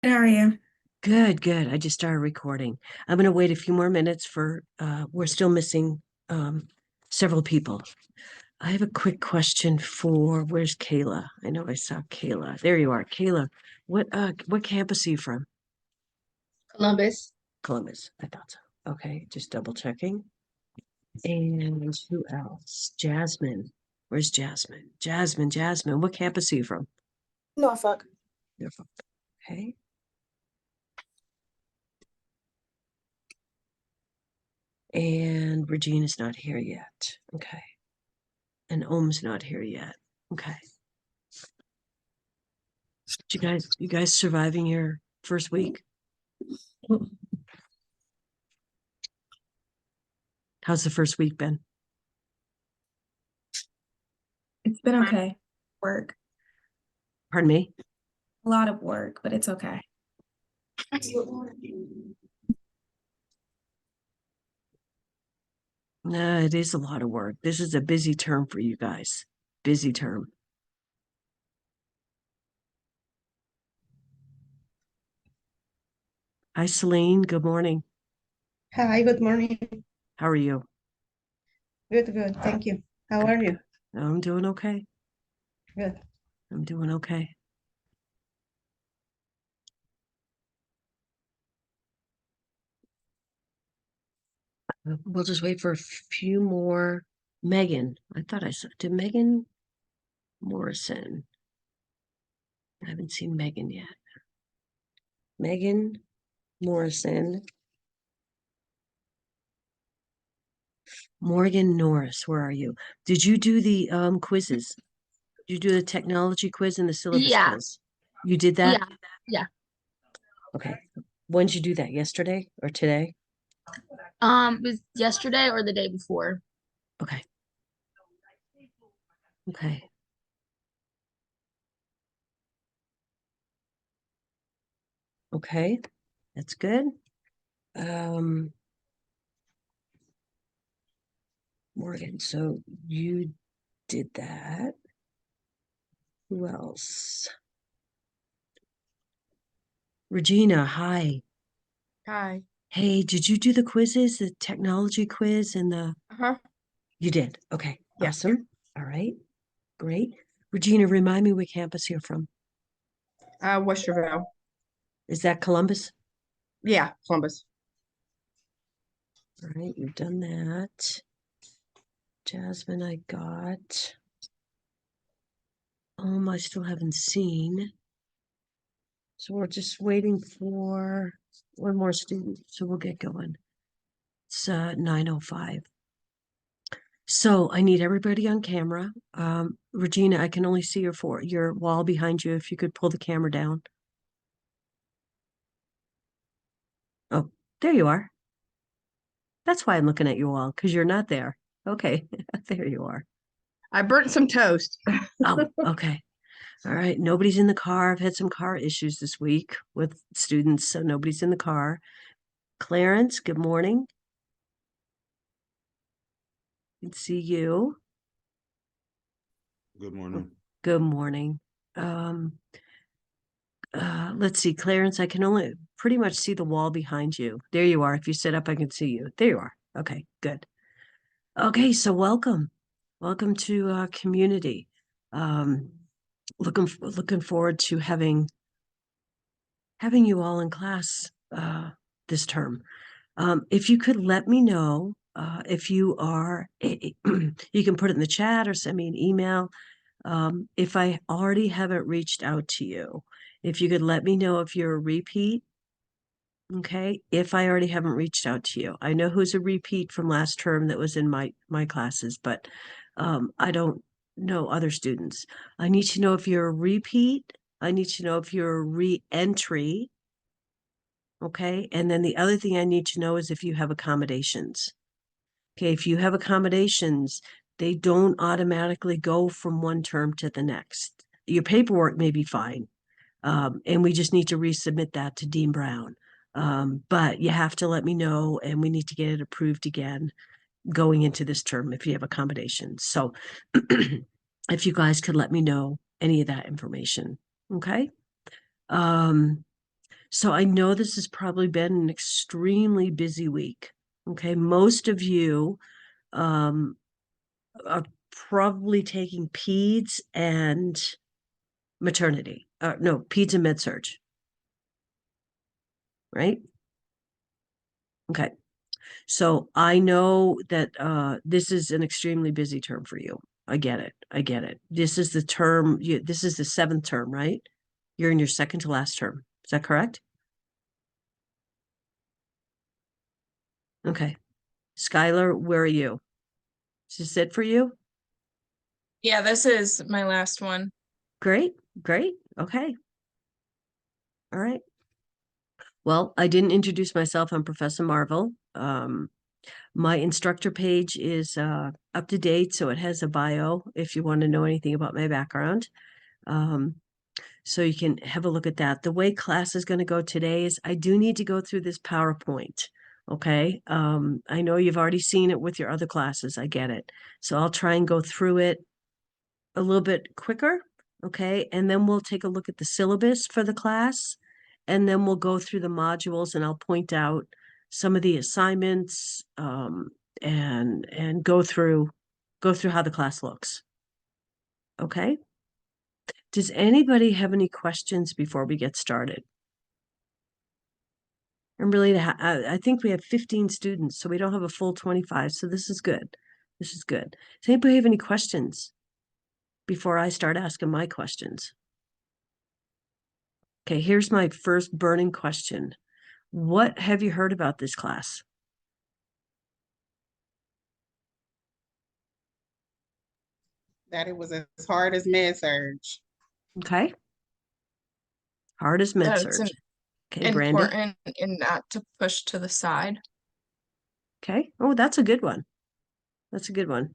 How are you? Good, good. I just started recording. I'm going to wait a few more minutes for, we're still missing several people. I have a quick question for, where's Kayla? I know I saw Kayla. There you are. Kayla, what campus are you from? Columbus. Columbus. I thought so. Okay, just double checking. And who else? Jasmine. Where's Jasmine? Jasmine. What campus are you from? Norfolk. You're from. Okay. And Regina's not here yet. Okay. And Ohm's not here yet. Okay. You guys surviving your first week? How's the first week been? It's been okay. Work. Pardon me? A lot of work, but it's okay. No, it is a lot of work. This is a busy term for you guys. Busy term. Hi, Celine. Good morning. Hi, good morning. How are you? Good, good. Thank you. How Good, are good. you? I'm doing okay. Good. I'm doing okay. We'll just wait for a few more. Megan. I thought I saw. Did Megan Morrison? I haven't seen Megan yet. Megan Morrison. Morgan Norris, where are you? Did you do the quizzes? Did you do the technology quiz and the syllabus Yeah, quiz? You did that? yeah, yeah. Okay. When did you do that? Yesterday or today? It was yesterday or the day before. Okay. Okay. Okay. That's good. Um, Morgan, so you did that. Who else? Regina, hi. Hi. Hey, did you do the quizzes, the technology quiz and the Uh-huh. you did? Okay. Yeah. Awesome. All right. Great. Regina, remind me what campus you're from. Westerville. Is that Columbus? Yeah, Columbus. All right, you've done that. Jasmine, I got. I still haven't seen. So we're just waiting for one more student. So we'll get going. It's 9:05. So I need everybody on camera. Regina, I can only see your wall behind you. If you could pull the camera down. Oh, there you are. That's why I'm looking at your wall, because you're not there. Okay, there you are. I burnt some toast. Oh, okay. All right. Nobody's in the car. I've had some car issues this week with students, so nobody's in the car. Clarence, good morning. Good to see you. Good morning. Good morning. Um, let's see, Clarence, I can only pretty much see the wall behind you. There you are. If you sit up, I can see you. There you are. Okay, good. Okay, so welcome. Welcome to community. Um, looking forward to having you all in class this term. If you could let me know if you are, you can put it in the chat or send me an email. If I already haven't reached out to you, if you could let me know if you're a repeat, okay? If I already haven't reached out to you, I know who's a repeat from last term that was in my classes, but I don't know other students. I need to know if you're a repeat. I need to know if you're a re-entry. Okay. And then the other thing I need to know is if you have accommodations. Okay. If you have accommodations, they don't automatically go from one term to the next. Your paperwork may be fine. And we just need to resubmit that to Dean Brown. But you have to let me know, and we need to get it approved again going into this term if you have accommodations. So if you guys could let me know any of that information. Okay. Um, So I know this has probably been an extremely busy week. Okay, most of you are probably taking peds and maternity. No, peds and med surge. Right? Okay. So I know that this is an extremely busy term for you. I get it. I get it. This is the term, this is the 7th term, right? You're in your second to last term. Is that correct? Okay. Skylar, where are you? Is this it for you? Yeah, this is my last one. Great. Great. Okay. All right. Well, I didn't introduce myself. I'm Professor Marvel. My instructor page is up to date, so it has a bio if you want to know anything about my background. So you can have a look at that. The way class is going to go today is I do need to go through this PowerPoint. Okay. I know you've already seen it with your other classes. I get it. So I'll try and go through it a little bit quicker. Okay. And then we'll take a look at the syllabus for the class. And then we'll go through the modules and I'll point out some of the assignments and go through how the class looks. Okay. Does anybody have any questions before we get started? And really, I think we have 15 students, so we don't have a full 25. So this is good. This is good. Does anybody have any questions before I start asking my questions? Okay, here's my first burning question. What have you heard about this class? That it was as hard as med surge. Okay. Hard as med That it's surge. Okay, Brandy. important and not to push to the side. Okay. Oh, that's a good one. That's a good one.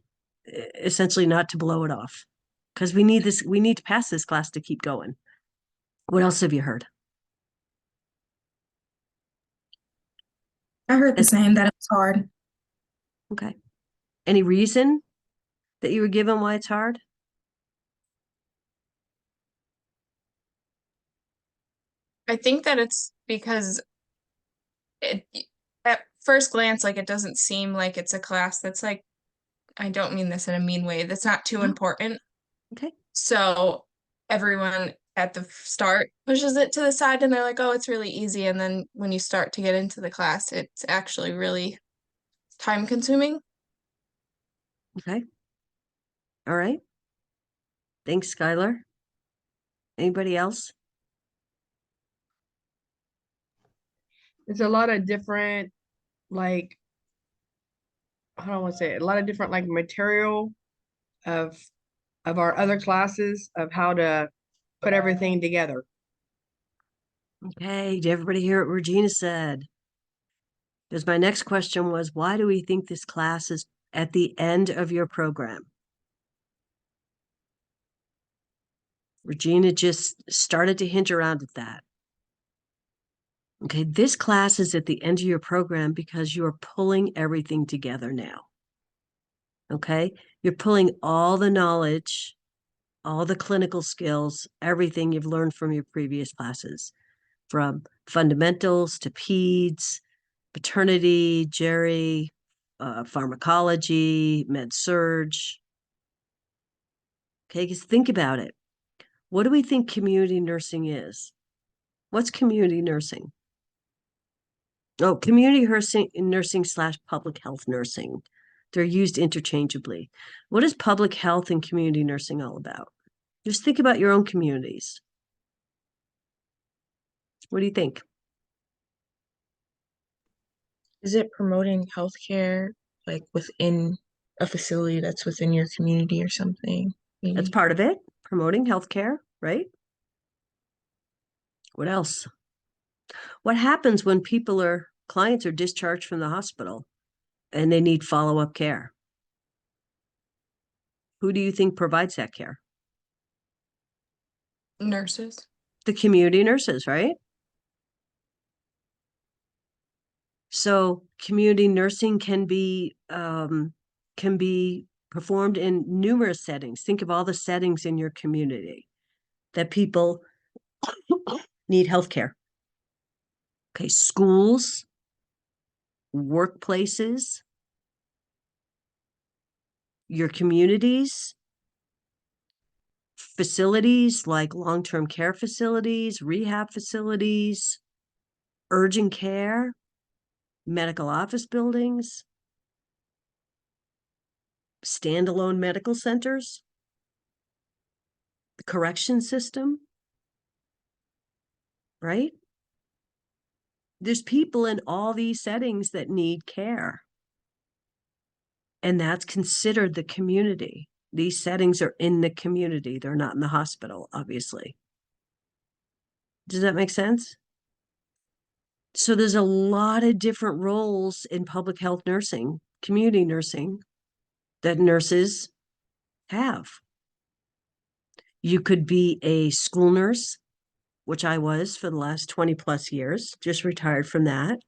Essentially not to blow it off. Because we need this, we need to pass this class to keep going. What else have you heard? I heard the same, that it was hard. Okay. Any reason that you were given why it's hard? I think that it's because it at first glance, like it doesn't seem like it's a class that's like, I don't mean this in a mean way, that's not too No. important. Okay. So everyone at the start pushes it to the side and they're like, oh, it's really easy. And then when you start to get into the class, it's actually really time consuming. Okay. All right. Thanks, Skylar. Anybody else? It's a lot of different, like, I don't want to say it, a lot of different like material of our other classes of how to put everything together. Okay. Did everybody hear what Regina said? Because my next question was, why do we think this class is at the end of your program? Regina just started to hint around at that. Okay, this class is at the end of your program because you're pulling everything together now. Okay, you're pulling all the knowledge, all the clinical skills, everything you've learned from your previous classes, from fundamentals to peds, maternity, Jerry, pharmacology, med surge. Okay, because think about it. What do we think community nursing is? What's community nursing? Oh, community nursing / public health nursing. They're used interchangeably. What is public health and community nursing all about? Just think about your own communities. What do you think? Is it promoting healthcare like within a facility that's within your community or something? That's Maybe? part of it. Promoting healthcare, right? What else? What happens when clients are discharged from the hospital and they need follow-up care? Who do you think provides that care? Nurses. The community nurses, right? So community nursing can be performed in numerous settings. Think of all the settings in your community that people need health care. Okay, schools, workplaces, your communities, facilities like long-term care facilities, rehab facilities, urgent care, medical office buildings, standalone medical centers, the correction system, right? There's people in all these settings that need care. And that's considered the community. These settings are in the community. They're not in the hospital, obviously. Does that make sense? So there's a lot of different roles in public health nursing, community nursing, that nurses have. You could be a school nurse, which I was for the last 20 plus years, just retired from that.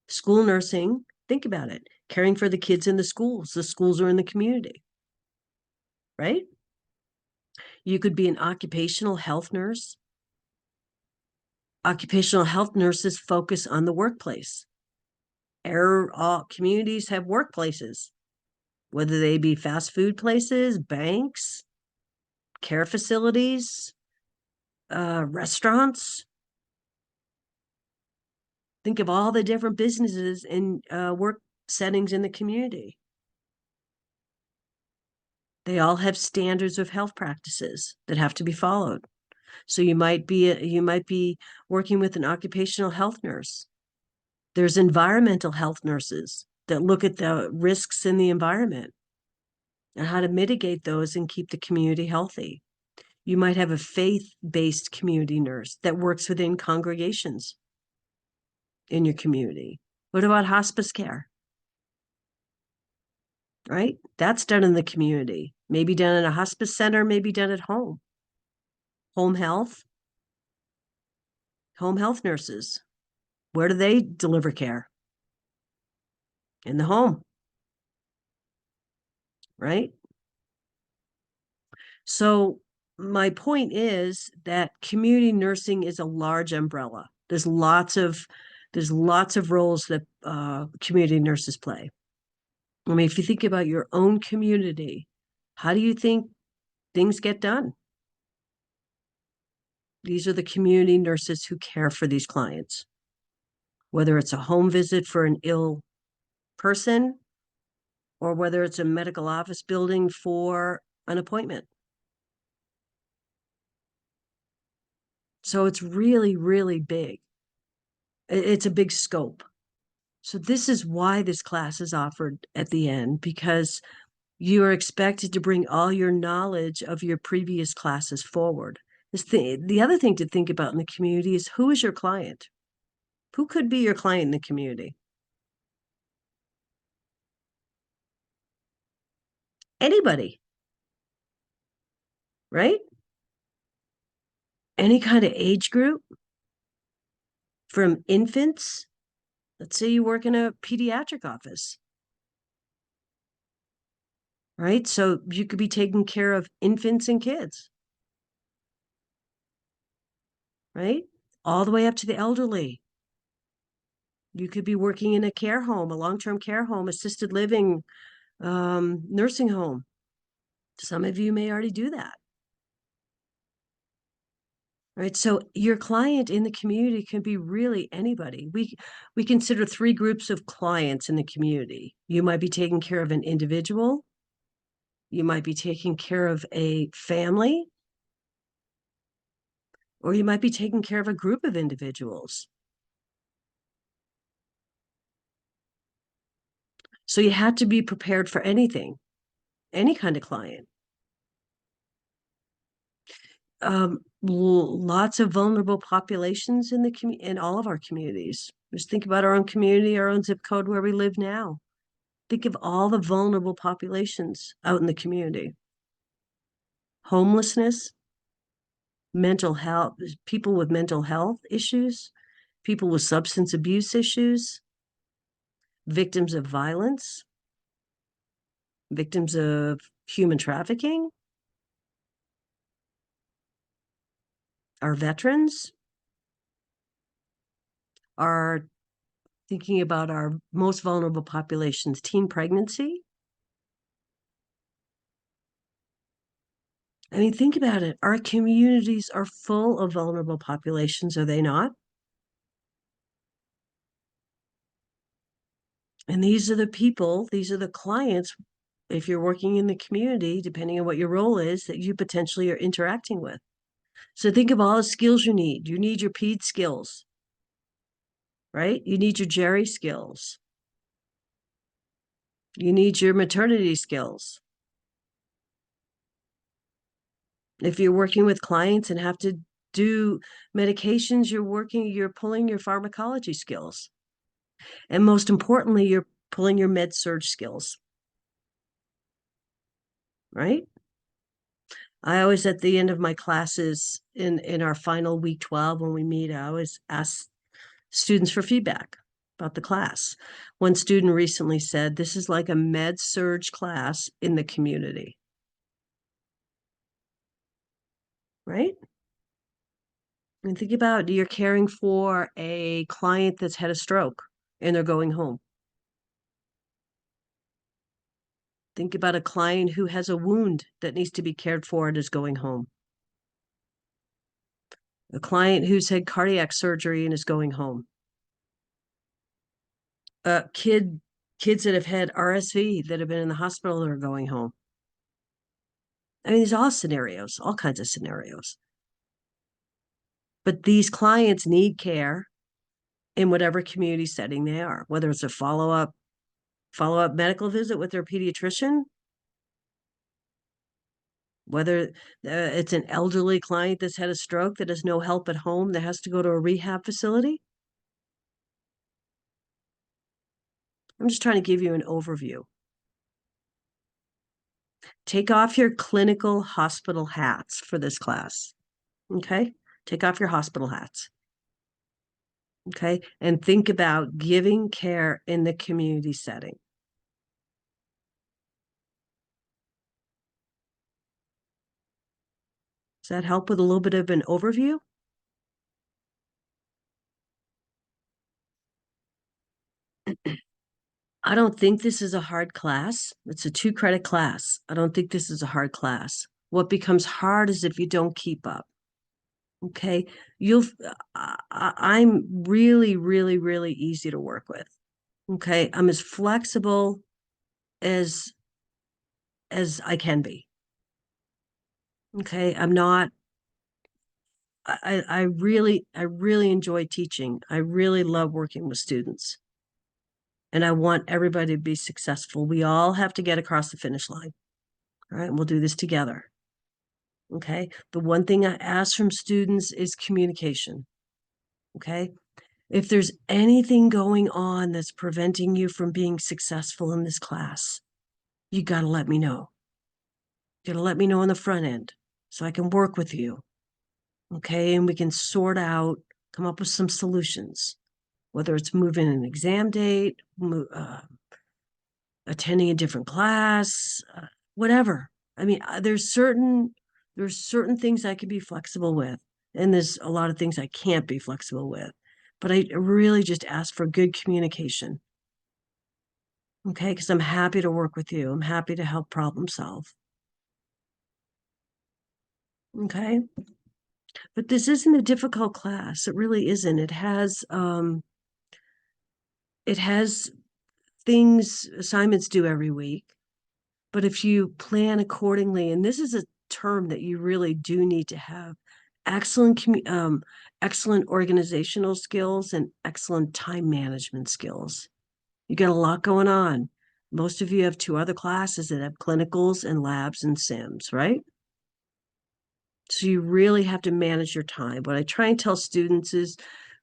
School nursing, think about it, caring for the kids in the schools. The schools are in the community, right? You could be an occupational health nurse. Occupational health nurses focus on the workplace. All communities have workplaces, whether they be fast food places, banks, care facilities, restaurants. Think of all the different businesses and work settings in the community. They all have standards of health practices that have to be followed. So you might be working with an occupational health nurse. There's environmental health nurses that look at the risks in the environment and how to mitigate those and keep the community healthy. You might have a faith-based community nurse that works within congregations in your community. What about hospice care? Right? That's done in the community. Maybe done in a hospice center, maybe done at home. Home health nurses. Where do they deliver care? In the home. Right? So my point is that community nursing is a large umbrella. There's lots of roles that community nurses play. I mean, if you think about your own community, how do you think things get done? These are the community nurses who care for these clients, whether it's a home visit for an ill person or whether it's a medical office building for an appointment. So it's really, really big. It's a big scope. So this is why this class is offered at the end, because you are expected to bring all your knowledge of your previous classes forward. The other thing to think about in the community is, who is your client? Who could be your client in the community? Anybody, right? Any kind of age group, from infants. Let's say you work in a pediatric office, right? So you could be taking care of infants and kids, right? All the way up to the elderly. You could be working in a care home, a long-term care home, assisted living, nursing home. Some of you may already do that. Right. So your client in the community can be really anybody. We consider 3 groups of clients in the community. You might be taking care of an individual. You might be taking care of a family. Or you might be taking care of a group of individuals. So you have to be prepared for anything, any kind of client. Lots of vulnerable populations in all of our communities. Just think about our own community, our own zip code where we live now. Think of all the vulnerable populations out in the community. Homelessness, mental health, people with mental health issues, people with substance abuse issues, victims of violence, victims of human trafficking, our veterans, are thinking about our most vulnerable populations, teen pregnancy. I mean, think about it. Our communities are full of vulnerable populations, are they not? And these are the people, these are the clients, if you're working in the community, depending on what your role is, that you potentially are interacting with. So think of all the skills you need. You need your PED skills, right? You need your Jerry skills. You need your maternity skills. If you're working with clients and have to do medications, you're pulling your pharmacology skills. And most importantly, you're pulling your med surg skills, right? I always, at the end of my classes in our final week 12, when we meet, I always ask students for feedback about the class. One student recently said, this is like a med surg class in the community. Right? I mean, think about, you're caring for a client that's had a stroke and they're going home. Think about a client who has a wound that needs to be cared for and is going home. A client who's had cardiac surgery and is going home. Kids that have had RSV that have been in the hospital that are going home. I mean, there's all scenarios, all kinds of scenarios. But these clients need care in whatever community setting they are, whether it's a follow-up medical visit with their pediatrician, whether it's an elderly client that's had a stroke that has no help at home that has to go to a rehab facility. I'm just trying to give you an overview. Take off your clinical hospital hats for this class, okay? Take off your hospital hats, okay? And think about giving care in the community setting. Does that help with a little bit of an overview? I don't think this is a hard class. It's a 2-credit class. I don't think this is a hard class. What becomes hard is if you don't keep up. Okay, I'm really, really, really easy to work with. Okay, I'm as flexible as I can be. Okay, I'm not. I really enjoy teaching. I really love working with students. And I want everybody to be successful. We all have to get across the finish line. All right, we'll do this together. Okay, the one thing I ask from students is communication. Okay, if there's anything going on that's preventing you from being successful in this class, you got to let me know. You got to let me know on the front end so I can work with you. Okay, and we can sort out, come up with some solutions, whether it's moving an exam date, attending a different class, whatever. I mean, there's certain things I can be flexible with, and there's a lot of things I can't be flexible with. But I really just ask for good communication. Okay, because I'm happy to work with you. I'm happy to help problem solve. Okay. But this isn't a difficult class. It really isn't. It has assignments due every week. But if you plan accordingly, and this is a term that you really do need to have, excellent organizational skills and excellent time management skills. You got a lot going on. Most of you have 2 other classes that have clinicals and labs and sims, right? So you really have to manage your time. What I try and tell students is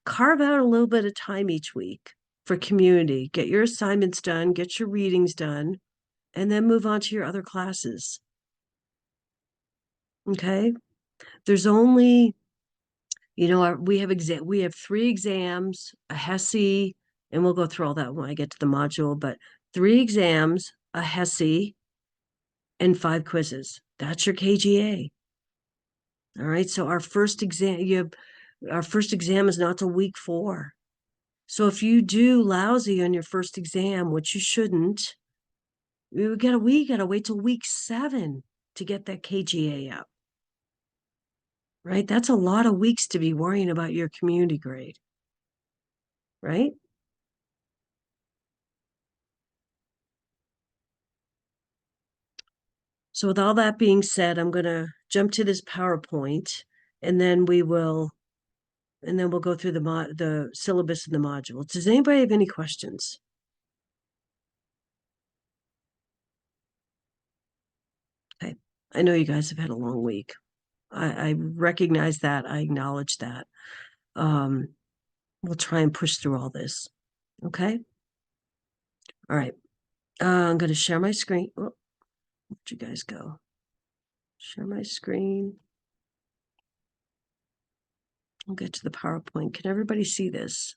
carve out a little bit of time each week for community. Get your assignments done, get your readings done, and then move on to your other classes. Okay? There's only, we have 3 exams, a HESI, and we'll go through all that when I get to the module, but 3 exams, a HESI, and 5 quizzes. That's your KGA. All right, so our first exam is not till week 4. So if you do lousy on your first exam, which you shouldn't, we gotta wait till week 7 to get that KGA up. Right? That's a lot of weeks to be worrying about your community grade. Right? So with all that being said, I'm gonna jump to this PowerPoint and then we'll go through the syllabus and the modules. Does anybody have any questions? Okay, I know you guys have had a long week. I recognize that. I acknowledge that. We'll try and push through all this. Okay. All right. I'm going to share my screen. Oh, where'd you guys go? Share my screen. I'll get to the PowerPoint. Can everybody see this?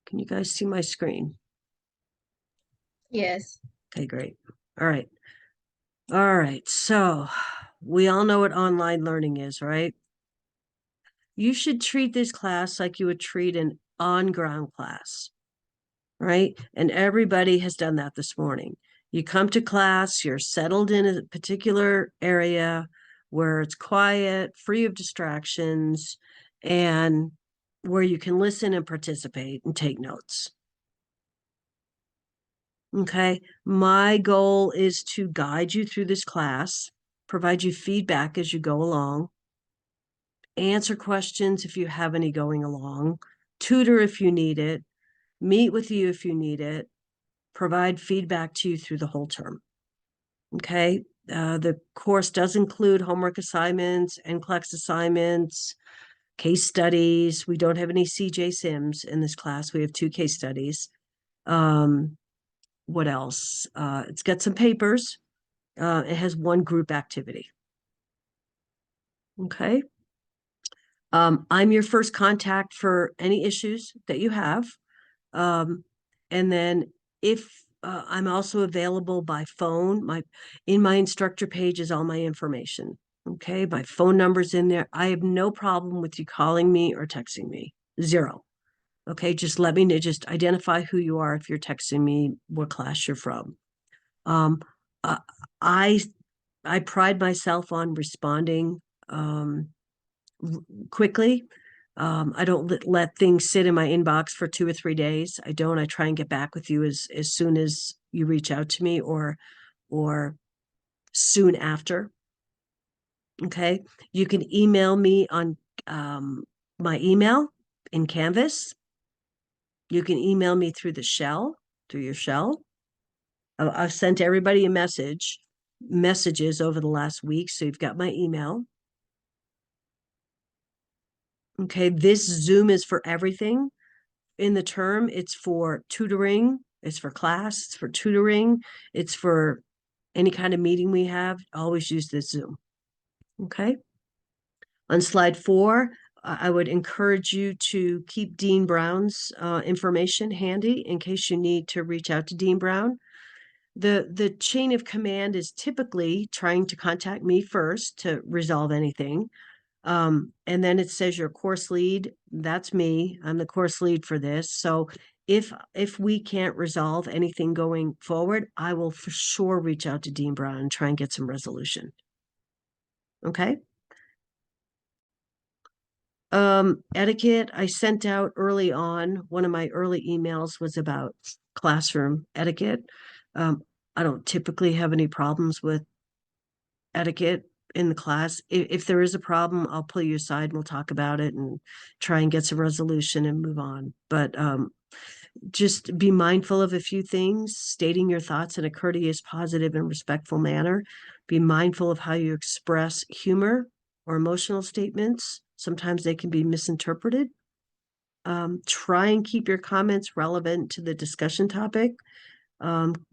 Can you guys see my screen? Yes. Okay, great. All right. All right. So we all know what online learning is, right? You should treat this class like you would treat an on-ground class, right? And everybody has done that this morning. You come to class, you're settled in a particular area where it's quiet, free of distractions, and where you can listen and participate and take notes. Okay, my goal is to guide you through this class, provide you feedback as you go along, answer questions if you have any going along, tutor if you need it, meet with you if you need it, provide feedback to you through the whole term. Okay, the course does include homework assignments, NCLEX assignments, case studies. We don't have any CJ Sims in this class. We have 2 case studies. What else? It's got some papers. It has 1 group activity. Okay. I'm your first contact for any issues that you have. And then if I'm also available by phone, in my instructor page is all my information. Okay, my phone number's in there. I have no problem with you calling me or texting me. 0. Okay, just let me know, just identify who you are if you're texting me, what class you're from. I pride myself on responding quickly. I don't let things sit in my inbox for 2 or 3 days. I try and get back with you as soon as you reach out to me or soon after. Okay. You can email me on my email in Canvas. You can email me through the shell, through your shell. I've sent everybody messages over the last week. So you've got my email. Okay, this Zoom is for everything. In the term, it's for tutoring, it's for class, it's for tutoring, it's for any kind of meeting we have. Always use this Zoom. Okay. On slide 4, I would encourage you to keep Dean Brown's information handy in case you need to reach out to Dean Brown. The chain of command is typically trying to contact me first to resolve anything. And then it says your course lead. That's me. I'm the course lead for this. So if we can't resolve anything going forward, I will for sure reach out to Dean Brown and try and get some resolution. Okay. Etiquette, I sent out early on. One of my early emails was about classroom etiquette. I don't typically have any problems with etiquette in the class. If there is a problem, I'll pull you aside and we'll talk about it and try and get some resolution and move on. But just be mindful of a few things, stating your thoughts in a courteous, positive, and respectful manner. Be mindful of how you express humor or emotional statements. Sometimes they can be misinterpreted. Try and keep your comments relevant to the discussion topic.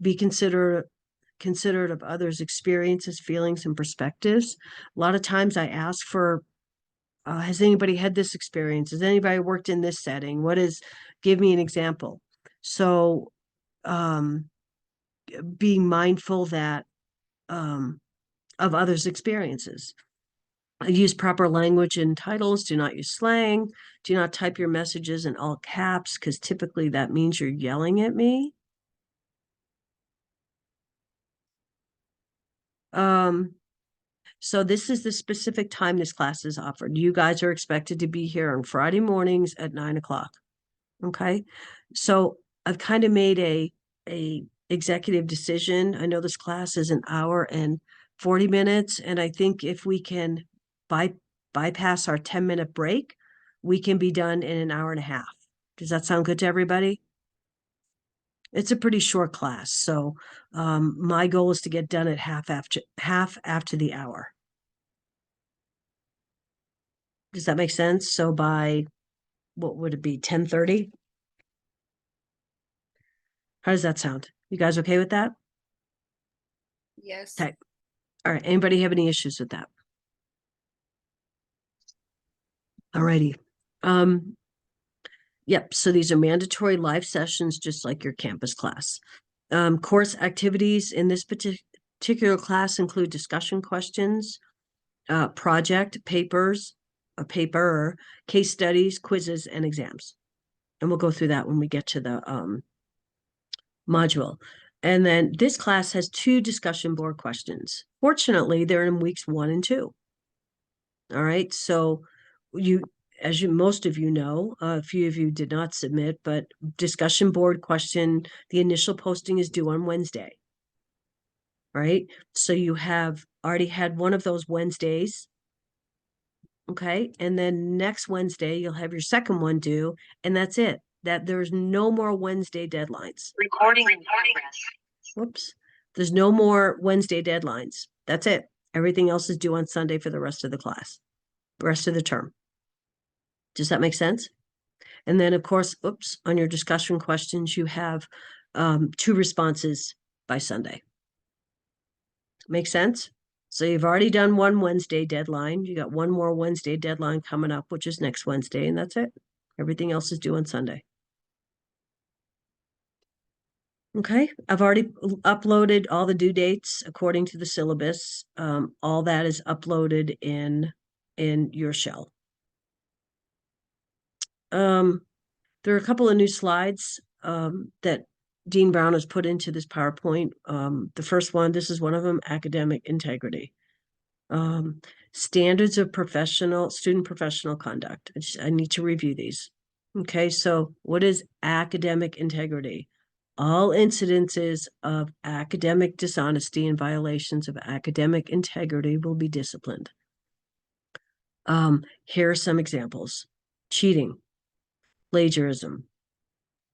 Be considerate of others' experiences, feelings, and perspectives. A lot of times I ask for, has anybody had this experience? Has anybody worked in this setting? Give me an example. So be mindful that of others' experiences. Use proper language in titles. Do not use slang. Do not type your messages in all caps, because typically that means you're yelling at me. So this is the specific time this class is offered. You guys are expected to be here on Friday mornings at 9 o'clock. Okay. So I've kind of made a executive decision. I know this class is an hour and 40 minutes. And I think if we can bypass our 10-minute break, we can be done in an hour and a half. Does that sound good to everybody? It's a pretty short class. So my goal is to get done at half after the hour. Does that make sense? So by, what would it be, 10:30? How does that sound? You guys okay with that? Yes. Okay. All right. Anybody have any issues with that? All righty. Yep. So these are mandatory live sessions, just like your campus class. Course activities in this particular class include discussion questions, project papers, a paper, case studies, quizzes, and exams. And we'll go through that when we get to the module. And then this class has 2 discussion board questions. Fortunately, they're in weeks 1 and 2. All right. So most of you know, a few of you did not submit, but discussion board question, the initial posting is due on Wednesday. Right. So you have already had one of those Wednesdays. Okay. And then next Wednesday, you'll have your second one due, and that's it. That there's no more Wednesday deadlines. Recording in progress. Whoops. There's no more Wednesday deadlines. That's it. Everything else is due on Sunday for the rest of the class, the rest of the term. Does that make sense? And then, of course, on your discussion questions, you have 2 responses by Sunday. Make sense? So you've already done one Wednesday deadline. You got one more Wednesday deadline coming up, which is next Wednesday, and that's it. Everything else is due on Sunday. Okay, I've already uploaded all the due dates according to the syllabus. All that is uploaded in your shell. There are a couple of new slides that Dean Brown has put into this PowerPoint. The first one, this is one of them, academic integrity. Standards of student professional conduct. I need to review these. Okay, so what is academic integrity? All incidences of academic dishonesty and violations of academic integrity will be disciplined. Here are some examples. Cheating, plagiarism,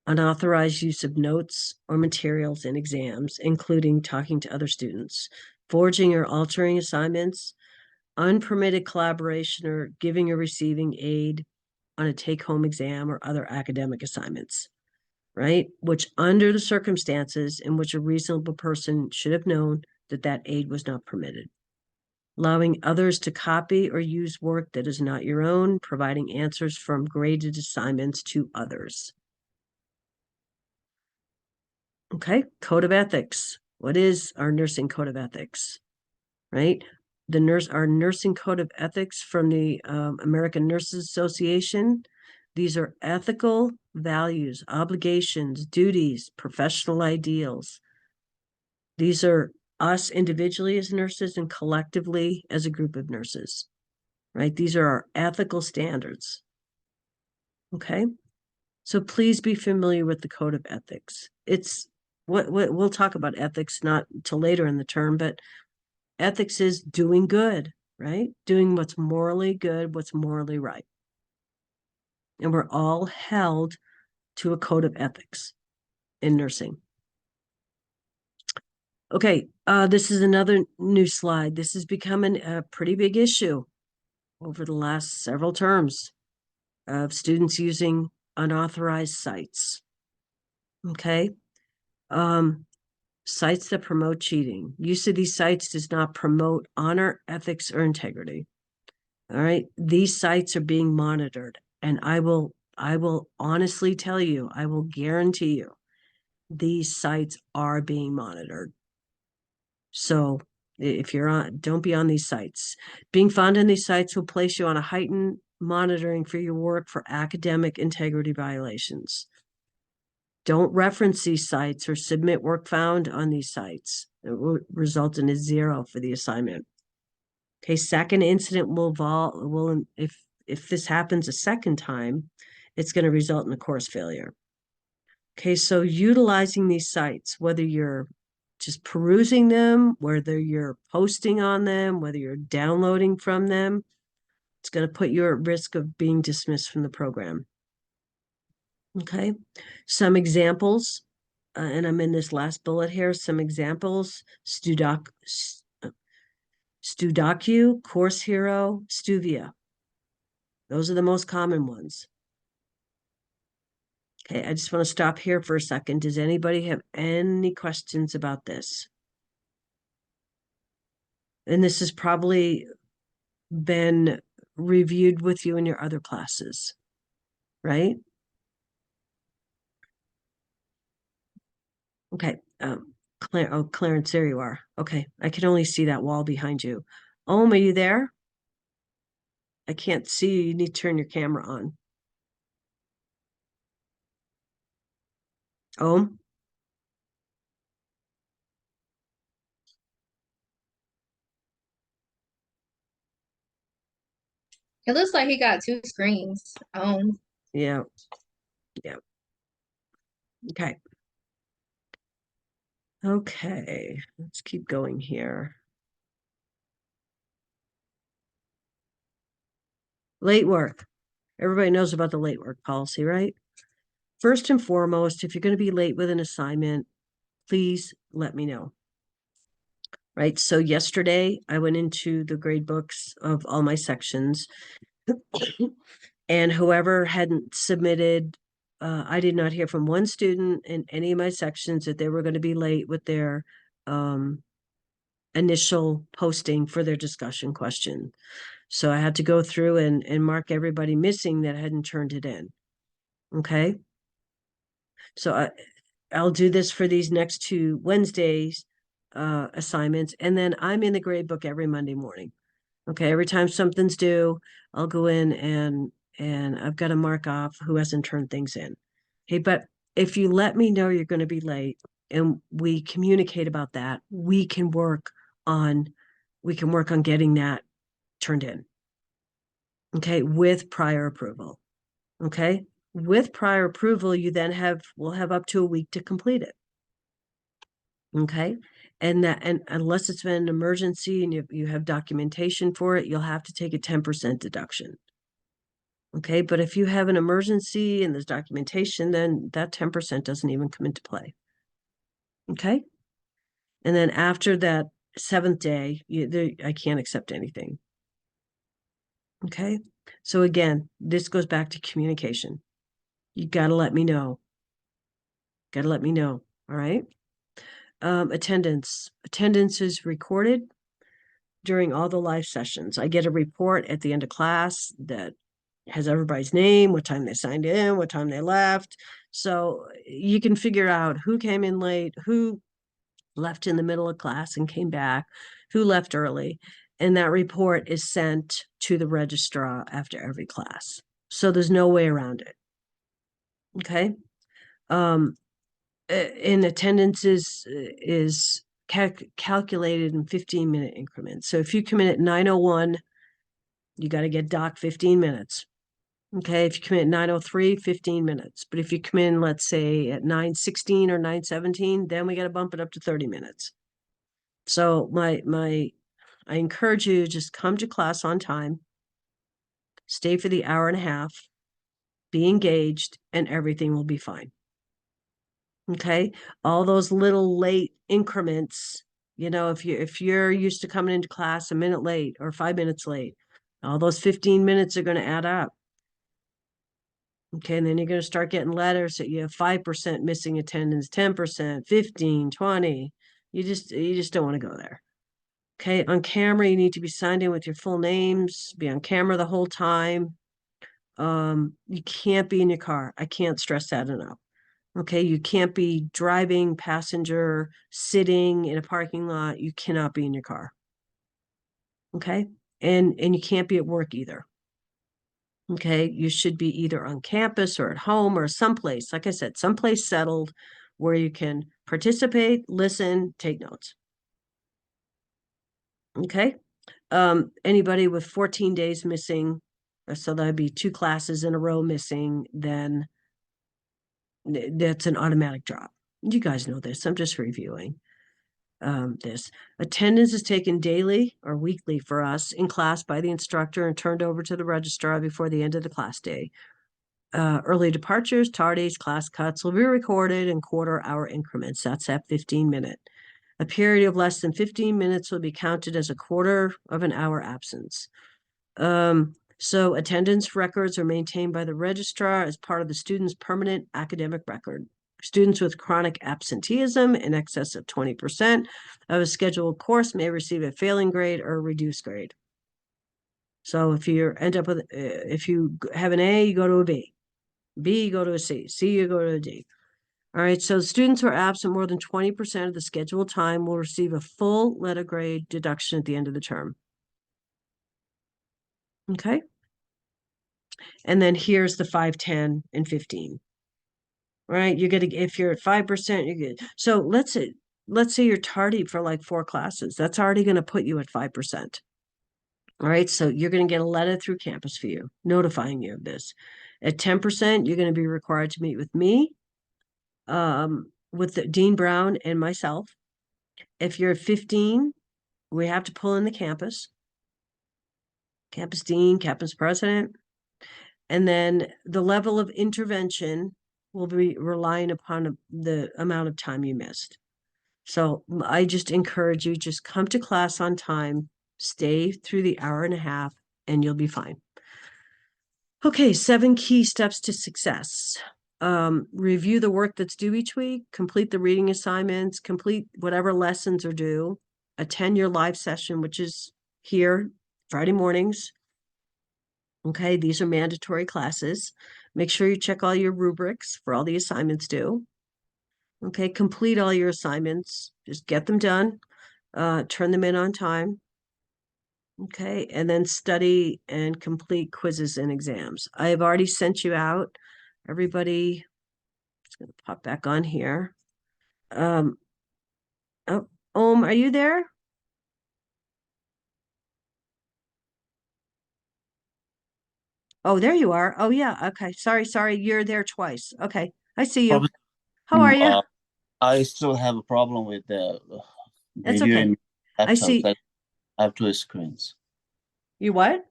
unauthorized use of notes or materials in exams, including talking to other students, forging or altering assignments, unpermitted collaboration or giving or receiving aid on a take-home exam or other academic assignments, right? Which under the circumstances in which a reasonable person should have known that that aid was not permitted. Allowing others to copy or use work that is not your own, providing answers from graded assignments to others. Okay, code of ethics. What is our nursing code of ethics, right? Our nursing code of ethics from the American Nurses Association. These are ethical values, obligations, duties, professional ideals. These are us individually as nurses and collectively as a group of nurses, right? These are our ethical standards. Okay, so please be familiar with the code of ethics. It's what we'll talk about ethics not till later in the term, but ethics is doing good, right? Doing what's morally good, what's morally right. And we're all held to a code of ethics in nursing. Okay, this is another new slide. This is becoming a pretty big issue over the last several terms of students using unauthorized sites. Okay, sites that promote cheating. Use of these sites does not promote honor, ethics, or integrity. All right, these sites are being monitored, and I will honestly tell you, I will guarantee you, these sites are being monitored. So If you're on, don't be on these sites. Being found on these sites will place you on a heightened monitoring for your work for academic integrity violations. Don't reference these sites or submit work found on these sites. It will result in a 0 for the assignment. Okay, second incident if this happens a second time, it's going to result in a course failure. Okay, so utilizing these sites, whether you're just perusing them, whether you're posting on them, whether you're downloading from them, it's going to put you at risk of being dismissed from the program. Okay, some examples, and I'm in this last bullet here, some examples: Studocu, Course Hero, Stuvia. Those are the most common ones. Okay, I just want to stop here for a second. Does anybody have any questions about this? And this has probably been reviewed with you in your other classes, right? Okay, Clarence, there you are. Okay, I can only see that wall behind you. Are you there? I can't see you. You need to turn your camera on. It looks like he got 2 screens. Yeah. Okay. Okay, let's keep going here. Late work. Everybody knows about the late work policy, right? First and foremost, if you're going to be late with an assignment, please let me know. Right, so yesterday I went into the grade books of all my sections and whoever hadn't submitted, I did not hear from one student in any of my sections that they were going to be late with their initial posting for their discussion question. So I had to go through and mark everybody missing that hadn't turned it in. Okay. So I'll do this for these next 2 Wednesdays assignments, and then I'm in the grade book every Monday morning. Okay, every time something's due, I'll go in and I've got to mark off who hasn't turned things in. Okay, but if you let me know you're going to be late and we communicate about that, we can work on getting that turned in. Okay, with prior approval. Okay, with prior approval, you then will have up to a week to complete it. Okay, and unless it's been an emergency and you have documentation for it, you'll have to take a 10% deduction. Okay, but if you have an emergency and there's documentation, then that 10% doesn't even come into play. Okay, and then after that 7th day, I can't accept anything. Okay, so again, this goes back to communication. You got to let me know. Got to let me know. All right. Attendance is recorded during all the live sessions. I get a report at the end of class that has everybody's name, what time they signed in, what time they left. So you can figure out who came in late, who left in the middle of class and came back, who left early. And that report is sent to the registrar after every class. So there's no way around it. Okay. In attendance is calculated in 15-minute increments. So if you come in at 9:01, you got to get docked 15 minutes. Okay, if you come in at 9:03, 15 minutes. But if you come in, let's say at 9:16 or 9:17, then we got to bump it up to 30 minutes. So I encourage you to just come to class on time, stay for the hour and a half, be engaged, and everything will be fine. Okay, all those little late increments, if you're used to coming into class a minute late or 5 minutes late, all those 15 minutes are going to add up. Okay, and then you're going to start getting letters that you have 5% missing attendance, 10%, 15, 20. You just don't want to go there. Okay, on camera, you need to be signed in with your full names, be on camera the whole time. You can't be in your car. I can't stress that enough. Okay, you can't be driving, passenger, sitting in a parking lot. You cannot be in your car. Okay, and you can't be at work either. Okay, you should be either on campus or at home or someplace, like I said, someplace settled where you can participate, listen, take notes. Okay, anybody with 14 days missing, so that'd be 2 classes in a row missing, then that's an automatic drop. You guys know this. I'm just reviewing this. Attendance is taken daily or weekly for us in class by the instructor and turned over to the registrar before the end of the class day. Early departures, tardies, class cuts will be recorded in quarter-hour increments. That's at 15-minute. A period of less than 15 minutes will be counted as a quarter of an hour absence. So attendance records are maintained by the registrar as part of the student's permanent academic record. Students with chronic absenteeism in excess of 20% of a scheduled course may receive a failing grade or a reduced grade. So if you end up with, if you have an A, you go to a B. B, you go to a C. C, you go to a D. All right, so students who are absent more than 20% of the scheduled time will receive a full letter grade deduction at the end of the term. Okay. And then here's the 5, 10, and 15. Right, you're gonna, if you're at 5%, you're good. So let's say you're tardy for like 4 classes. That's already going to put you at 5%. All right, so you're going to get a letter through campus for you, notifying you of this. At 10%, you're going to be required to meet with me, with Dean Brown and myself. If you're at 15, we have to pull in the campus dean, campus president, and then the level of intervention will be relying upon the amount of time you missed. So I just encourage you, just come to class on time, stay through the hour and a half, and you'll be fine. Okay, 7 key steps to success. Review the work that's due each week, complete the reading assignments, complete whatever lessons are due, attend your live session, which is here Friday mornings. Okay, these are mandatory classes. Make sure you check all your rubrics for all the assignments due. Okay, complete all your assignments. Just get them done. Turn them in on time. Okay, and then study and complete quizzes and exams. I have already sent you out. Everybody, it's going to pop back on here. Oh, are you there? Oh, there you are. Oh, yeah. Okay. Sorry. You're there twice. Okay. I see you. Problem- How are you? I still have a problem with the That's video okay. in I laptop. see. Like, I have 2 screens. You what?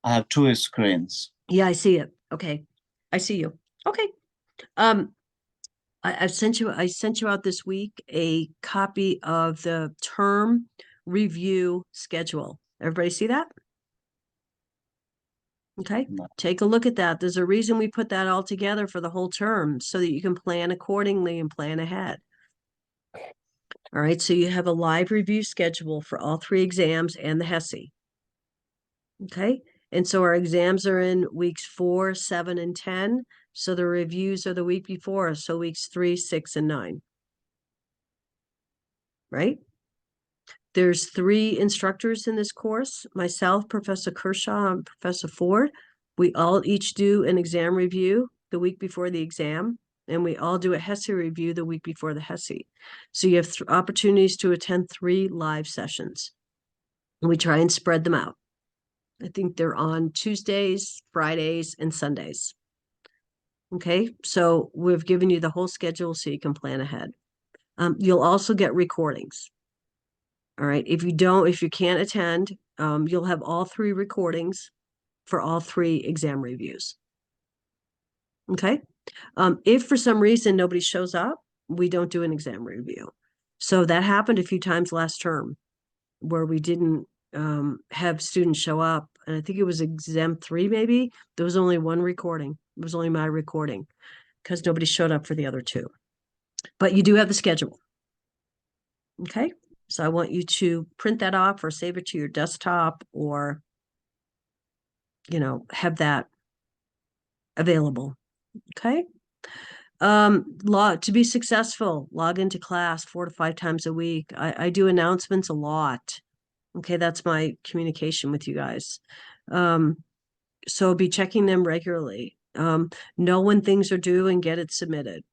I have 2 screens. Yeah, I see it. Okay. I see you. Okay. I sent you out this week a copy of the term review schedule. Everybody see that? Okay, No. take a look at that. There's a reason we put that all together for the whole term so that you can plan accordingly and plan ahead. All right, so you have a live review schedule for all 3 exams and the HESI. Okay, and so our exams are in weeks 4, 7, and 10. So the reviews are the week before, so weeks 3, 6, and 9. Right? There's 3 instructors in this course, myself, Professor Kershaw, and Professor Ford. We all each do an exam review the week before the exam, and we all do a HESI review the week before the HESI. So you have opportunities to attend 3 live sessions. And we try and spread them out. I think they're on Tuesdays, Fridays, and Sundays. Okay, so we've given you the whole schedule so you can plan ahead. You'll also get recordings. All right, if you can't attend, you'll have all 3 recordings for all 3 exam reviews. Okay, if for some reason nobody shows up, we don't do an exam review. So that happened a few times last term where we didn't have students show up. And I think it was exam 3, maybe. There was only 1 recording. It was only my recording because nobody showed up for the other 2. But you do have the schedule. Okay, so I want you to print that off or save it to your desktop or, have that available. Okay. To be successful, log into class 4 to 5 times a week. I do announcements a lot. Okay, that's my communication with you guys. So be checking them regularly. Know when things are due and get it submitted.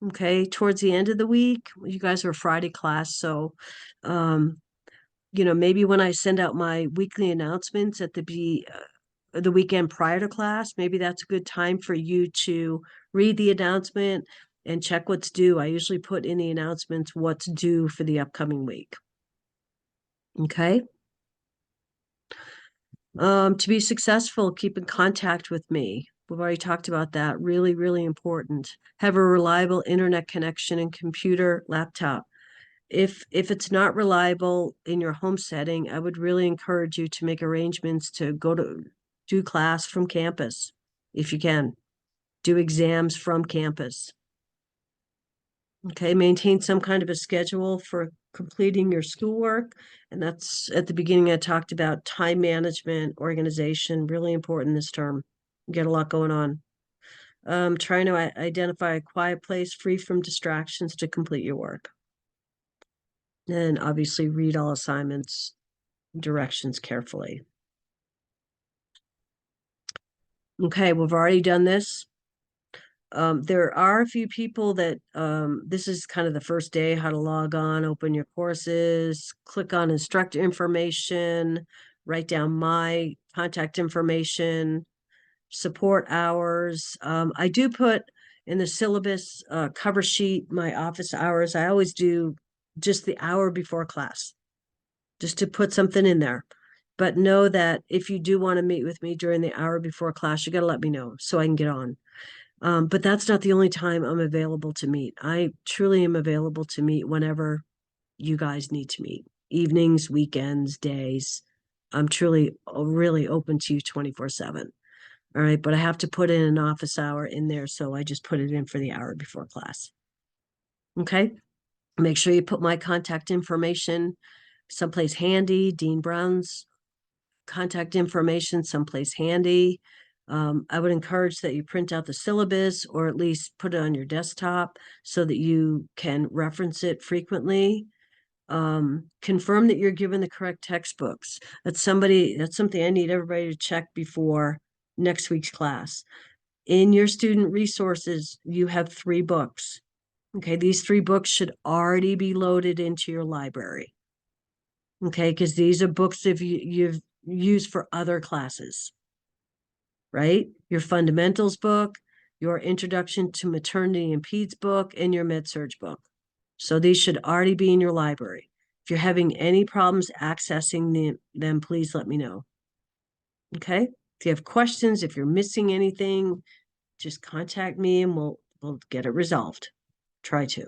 Okay, towards the end of the week, you guys are a Friday class, so maybe when I send out my weekly announcements at the weekend prior to class, maybe that's a good time for you to read the announcement and check what's due. I usually put in the announcements what's due for the upcoming week. Okay. To be successful, keep in contact with me. We've already talked about that. Really, really important. Have a reliable internet connection and computer, laptop. If it's not reliable in your home setting, I would really encourage you to make arrangements to do class from campus, if you can. Do exams from campus. Okay, maintain some kind of a schedule for completing your schoolwork. And that's at the beginning, I talked about time management, organization, really important this term. You get a lot going on. Trying to identify a quiet place free from distractions to complete your work. And obviously read all assignments, directions carefully. Okay, we've already done this. There are a few people that this is kind of the first day, how to log on, open your courses, click on instructor information, write down my contact information, support hours. I do put in the syllabus cover sheet my office hours. I always do just the hour before class, just to put something in there. But know that if you do want to meet with me during the hour before class, you got to let me know so I can get on. But that's not the only time I'm available to meet. I truly am available to meet whenever you guys need to meet. Evenings, weekends, days. I'm truly really open to you 24/7. All right, but I have to put in an office hour in there, so I just put it in for the hour before class. Okay, make sure you put my contact information someplace handy. Dean Brown's contact information someplace handy. I would encourage that you print out the syllabus or at least put it on your desktop so that you can reference it frequently. Confirm that you're given the correct textbooks. That's something I need everybody to check before next week's class. In your student resources, you have 3 books. Okay, these 3 books should already be loaded into your library. Okay, because these are books you've used for other classes, right? Your fundamentals book, your introduction to maternity and peds book, and your med-surg book. So these should already be in your library. If you're having any problems accessing them, please let me know. Okay? If you have questions, if you're missing anything, just contact me and we'll get it resolved. Try to.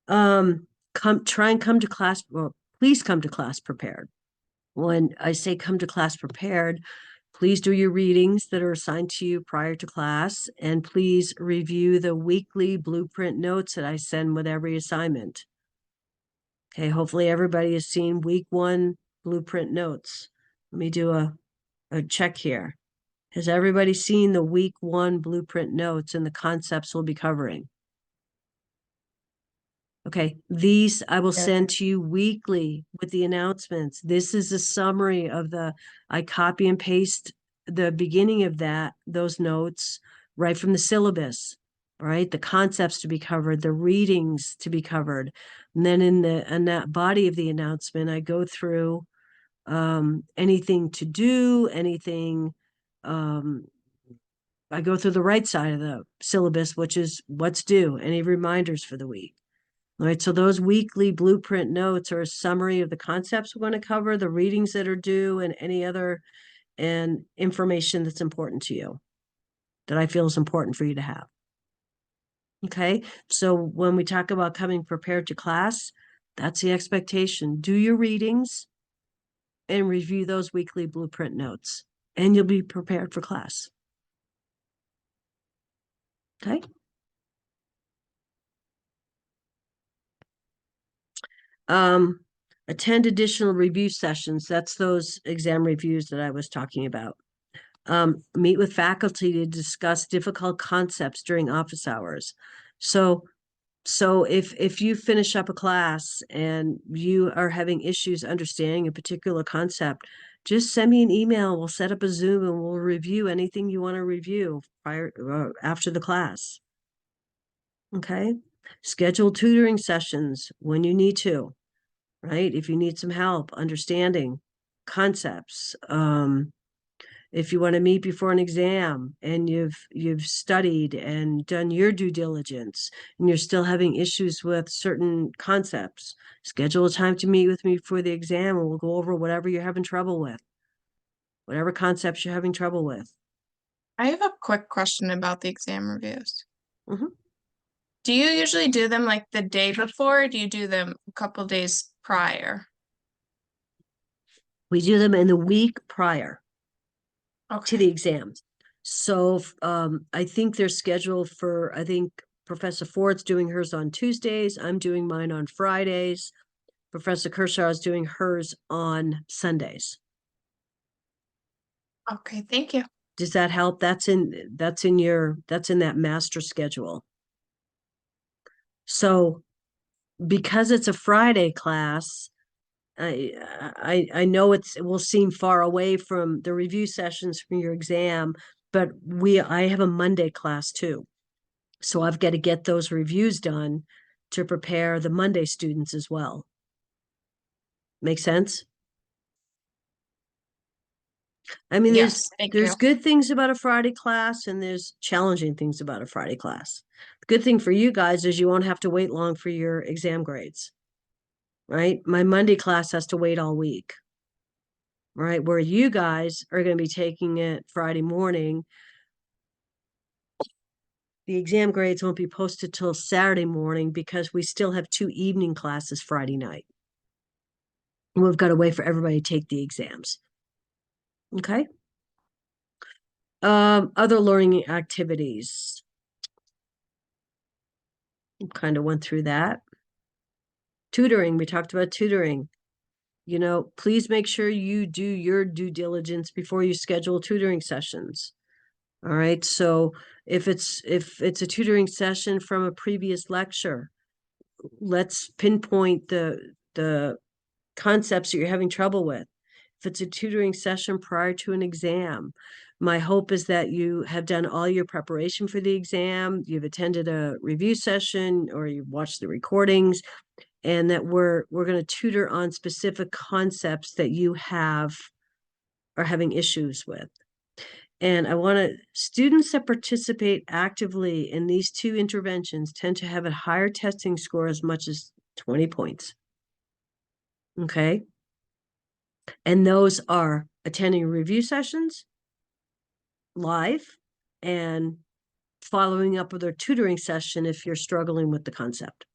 Try and come to class. Well, please come to class prepared. When I say come to class prepared, please do your readings that are assigned to you prior to class, and please review the weekly blueprint notes that I send with every assignment. Okay, hopefully everybody has seen week 1 blueprint notes. Let me do a check here. Has everybody seen the week 1 blueprint notes and the concepts we'll be covering? Okay, these I will send to you weekly with the announcements. This is a summary of I copy and paste the beginning of those notes right from the syllabus, right? The concepts to be covered, the readings to be covered. And then in that body of the announcement, I go through anything to do, anything, I go through the right side of the syllabus, which is what's due, any reminders for the week. All right, so those weekly blueprint notes are a summary of the concepts we're going to cover, the readings that are due, and any other information that's important to you, that I feel is important for you to have. Okay, so when we talk about coming prepared to class, that's the expectation. Do your readings and review those weekly blueprint notes, and you'll be prepared for class. Okay. Attend additional review sessions. That's those exam reviews that I was talking about. Meet with faculty to discuss difficult concepts during office hours. So if you finish up a class and you are having issues understanding a particular concept, just send me an email. We'll set up a Zoom and we'll review anything you want to review after the class. Okay? Schedule tutoring sessions when you need to, right? If you need some help understanding concepts, if you want to meet before an exam and you've studied and done your due diligence and you're still having issues with certain concepts, schedule a time to meet with me before the exam and we'll go over whatever you're having trouble with, whatever concepts you're having trouble with. I have a quick question about the exam reviews. Mhm. Do you usually do them like the day before, or do you do them a couple days prior? We do them in the week prior to Okay. the exams. So I think they're scheduled for, I think Professor Ford's doing hers on Tuesdays. I'm doing mine on Fridays. Professor Kershaw is doing hers on Sundays. Okay, thank you. Does that help? That's in that master schedule. So because it's a Friday class, I know it will seem far away from the review sessions from your exam, but I have a Monday class too. So I've got to get those reviews done to prepare the Monday students as well. Make sense? I mean, Yes, thank there's you. good things about a Friday class and there's challenging things about a Friday class. The good thing for you guys is you won't have to wait long for your exam grades, right? My Monday class has to wait all week, right? Where you guys are going to be taking it Friday morning. The exam grades won't be posted till Saturday morning because we still have 2 evening classes Friday night. And we've got to wait for everybody to take the exams. Okay. Other learning activities. Kind of went through that. Tutoring, we talked about tutoring. You know, please make sure you do your due diligence before you schedule tutoring sessions. All right. So if it's a tutoring session from a previous lecture, let's pinpoint the concepts that you're having trouble with. If it's a tutoring session prior to an exam, my hope is that you have done all your preparation for the exam, you've attended a review session or you've watched the recordings, and that we're going to tutor on specific concepts that you are having issues with. And I want to, students that participate actively in these 2 interventions tend to have a higher testing score as much as 20 points. Okay. And those are attending review sessions live and following up with a tutoring session if you're struggling with the concept.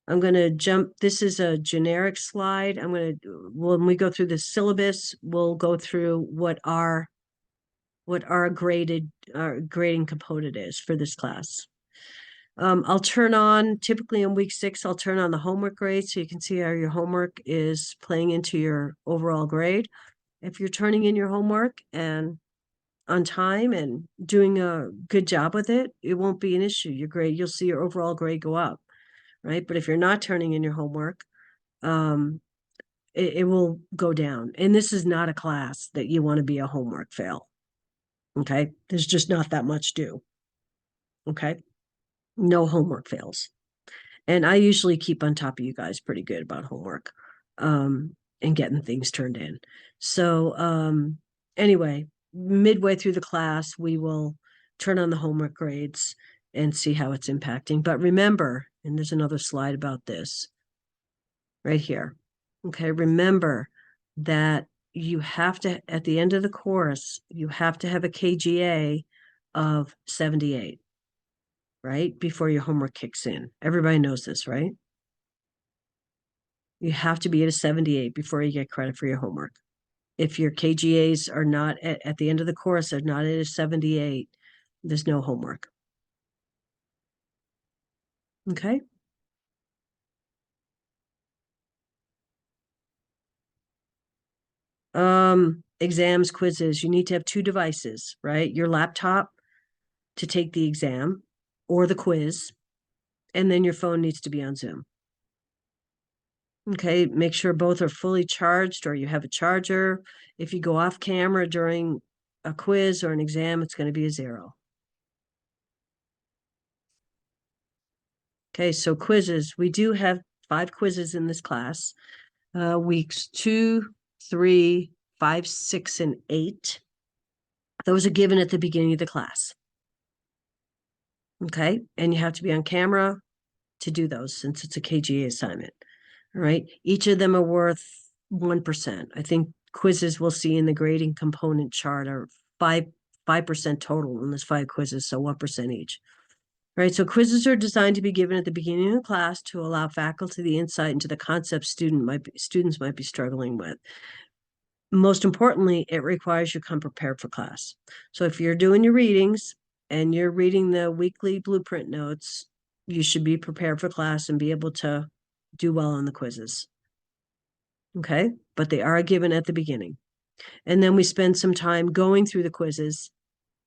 I'm going to jump. This is a generic slide. When we go through the syllabus, we'll go through what our grading component is for this class. I'll turn on, typically in week 6, I'll turn on the homework grade so you can see how your homework is playing into your overall grade. If you're turning in your homework and on time and doing a good job with it, it won't be an issue. You'll see your overall grade go up, right? But if you're not turning in your homework, it will go down. And this is not a class that you want to be a homework fail. Okay. There's just not that much due. Okay. No homework fails. And I usually keep on top of you guys pretty good about homework, and getting things turned in. So, anyway, midway through the class, we will turn on the homework grades and see how it's impacting. But remember, and there's another slide about this right here. Okay. Remember that you have to, at the end of the course, you have to have a KGA of 78, right? Before your homework kicks in. Everybody knows this, right? You have to be at a 78 before you get credit for your homework. If your KGAs are not at the end of the course, are not at a 78, there's no homework. Okay. exams, quizzes, you need to have two devices, right? Your laptop to take the exam or the quiz, and then your phone needs to be on Zoom. Okay, make sure both are fully charged or you have a charger. If you go off camera during a quiz or an exam, it's going to be a 0. Okay, so quizzes, we do have 5 quizzes in this class. Weeks 2, 3, 5, 6, and 8. Those are given at the beginning of the class. Okay, and you have to be on camera to do those since it's a KGA assignment. All right, each of them are worth 1%. I think quizzes we'll see in the grading component chart are 5% total in this 5 quizzes, so 1% each. All right, so quizzes are designed to be given at the beginning of the class to allow faculty the insight into the concepts students might be struggling with. Most importantly, it requires you come prepared for class. So if you're doing your readings and you're reading the weekly blueprint notes, you should be prepared for class and be able to do well on the quizzes. Okay, but they are given at the beginning. And then we spend some time going through the quizzes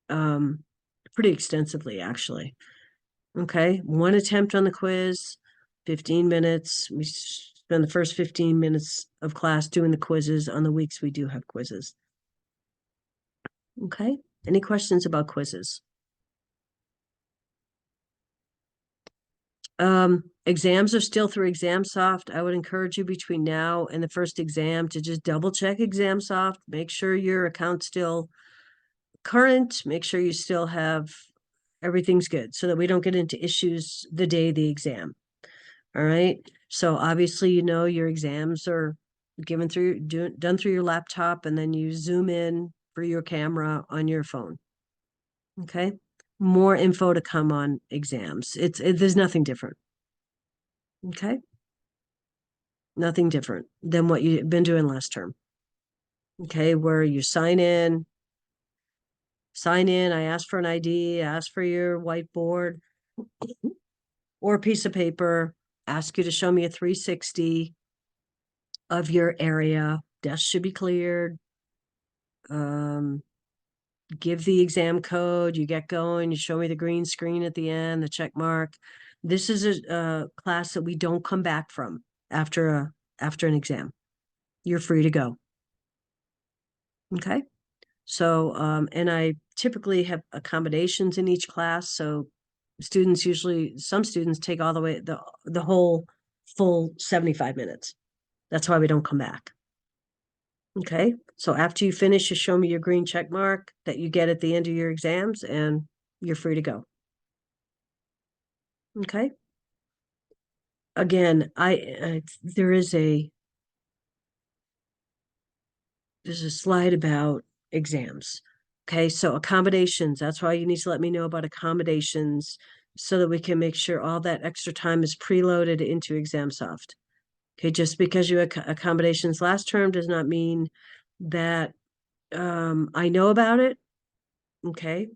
pretty extensively, actually. Okay, 1 attempt on the quiz, 15 minutes. We spend the first 15 minutes of class doing the quizzes on the weeks we do have quizzes. Okay, any questions about quizzes? Exams are still through ExamSoft. I would encourage you between now and the first exam to just double check ExamSoft, make sure your account's still current, make sure you still have everything's good so that we don't get into issues the day of the exam. All right. So obviously, you know, your exams are given through, done through your laptop, and then you zoom in for your camera on your phone. Okay. More info to come on exams. There's nothing different. Okay. Nothing different than what you've been doing last term. Okay. Where you sign in, I ask for an ID, ask for your whiteboard or a piece of paper, ask you to show me a 360 of your area. Desk should be cleared. Give the exam code, you get going, you show me the green screen at the end, the check mark. This is a class that we don't come back from after an exam. You're free to go. Okay. So, and I typically have accommodations in each class. So some students take all the way, the whole full 75 minutes. That's why we don't come back. Okay. So after you finish, you show me your green check mark that you get at the end of your exams and you're free to go. Okay. Again, there's a slide about exams. Okay, so accommodations, that's why you need to let me know about accommodations so that we can make sure all that extra time is preloaded into ExamSoft. Okay, just because you had accommodations last term does not mean that I know about it. Okay.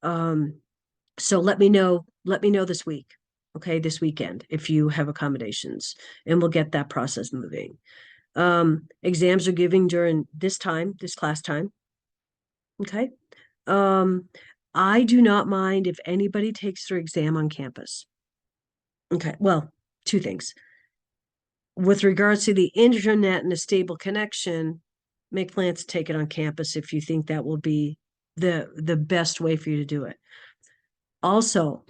So let me know this week. Okay, this weekend if you have accommodations, and we'll get that process moving. Exams are giving during this class time. Okay. I do not mind if anybody takes their exam on campus. Okay, well, 2 things. With regards to the internet and a stable connection, make plans to take it on campus if you think that will be the best way for you to do it. Also,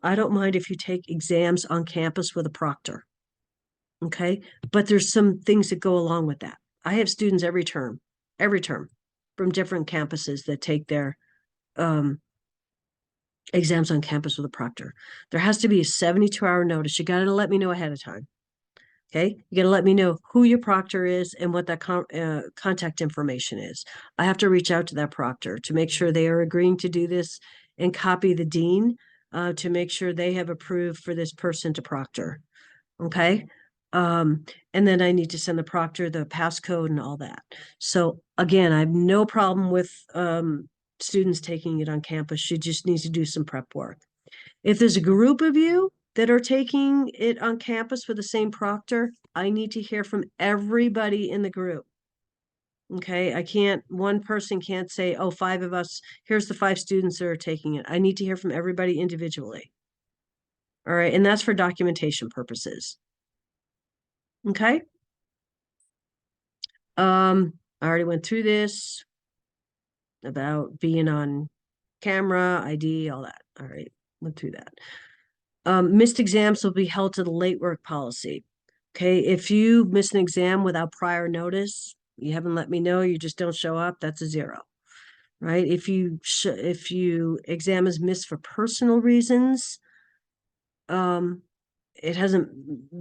I don't mind if you take exams on campus with a proctor. Okay, but there's some things that go along with that. I have students every term from different campuses that take their exams on campus with a proctor. There has to be a 72-hour notice. You got to let me know ahead of time. Okay, you got to let me know who your proctor is and what that contact information is. I have to reach out to that proctor to make sure they are agreeing to do this and copy the dean to make sure they have approved for this person to proctor. Okay. And then I need to send the proctor the passcode and all that. So again, I have no problem with students taking it on campus. You just need to do some prep work. If there's a group of you that are taking it on campus with the same proctor, I need to hear from everybody in the group. Okay, one person can't say, oh, 5 of us, here's the 5 students that are taking it. I need to hear from everybody individually. All right, and that's for documentation purposes. Okay. I already went through this about being on camera, ID, all that. All right, went through that. Missed exams will be held to the late work policy. Okay, if you miss an exam without prior notice, you haven't let me know, you just don't show up, that's a 0. Right? If you exam is missed for personal reasons, it hasn't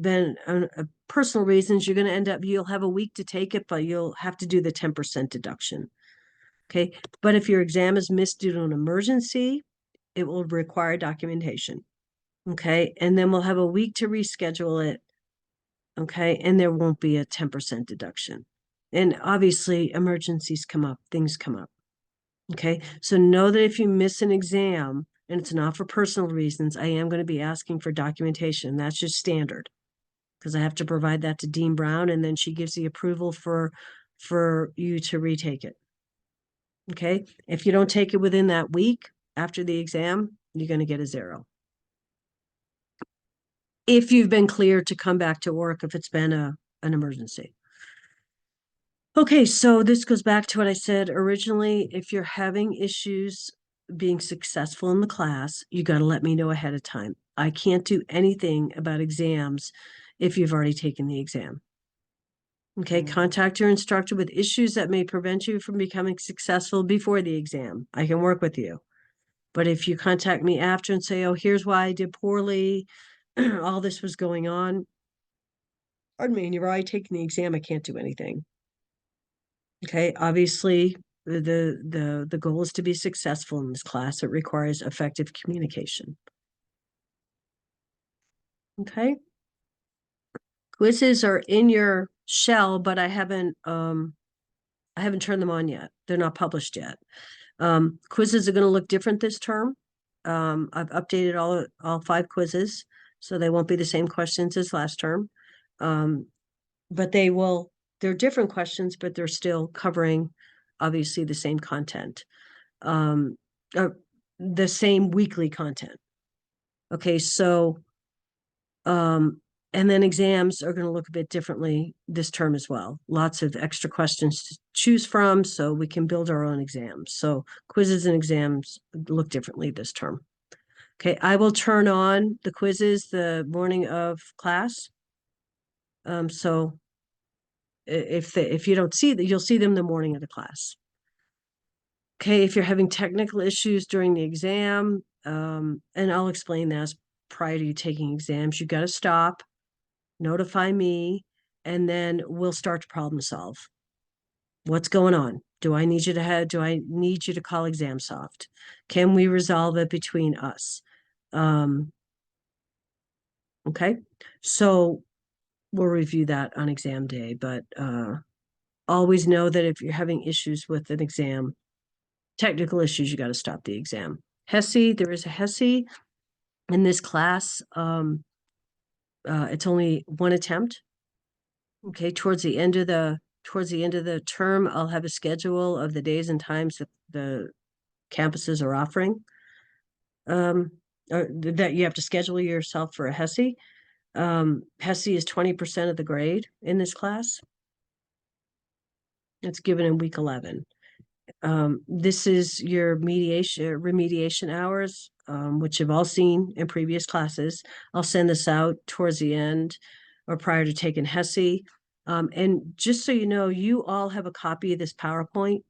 been a personal reasons, you're going to end up, you'll have a week to take it, but you'll have to do the 10% deduction. Okay, but if your exam is missed due to an emergency, it will require documentation. Okay, and then we'll have a week to reschedule it. Okay, and there won't be a 10% deduction. And obviously, emergencies come up, things come up. Okay, so know that if you miss an exam and it's not for personal reasons, I am going to be asking for documentation. That's just standard because I have to provide that to Dean Brown, and then she gives the approval for you to retake it. Okay, if you don't take it within that week after the exam, you're going to get a 0. If you've been cleared to come back to work, if it's been an emergency. Okay, so this goes back to what I said originally. If you're having issues being successful in the class, you got to let me know ahead of time. I can't do anything about exams if you've already taken the exam. Okay, contact your instructor with issues that may prevent you from becoming successful before the exam. I can work with you. But if you contact me after and say, oh, here's why I did poorly, all this was going on, pardon me, and you've already taken the exam, I can't do anything. Okay, obviously, the goal is to be successful in this class. It requires effective communication. Okay. Quizzes are in your shell, but I haven't turned them on yet. They're not published yet. Quizzes are going to look different this term. I've updated all 5 quizzes, so they won't be the same questions as last term. But they're different questions, but they're still covering obviously the same content, the same weekly content. Okay, so, and then exams are going to look a bit differently this term as well. Lots of extra questions to choose from, so we can build our own exams. So quizzes and exams look differently this term. Okay, I will turn on the quizzes the morning of class. So if you don't see that, you'll see them the morning of the class. Okay, if you're having technical issues during the exam, and I'll explain that prior to you taking exams, you got to stop, notify me, and then we'll start to problem solve. What's going on? Do I need you to call ExamSoft? Can we resolve it between us? Okay, so we'll review that on exam day, but always know that if you're having issues with an exam, technical issues, you got to stop the exam. HESI, there is a HESI in this class. It's only 1 attempt. Okay, towards the end of the term, I'll have a schedule of the days and times that the campuses are offering. That you have to schedule yourself for a HESI. HESI is 20% of the grade in this class. It's given in week 11. This is your remediation hours, which you've all seen in previous classes. I'll send this out towards the end or prior to taking HESI. And just so you know, you all have a copy of this PowerPoint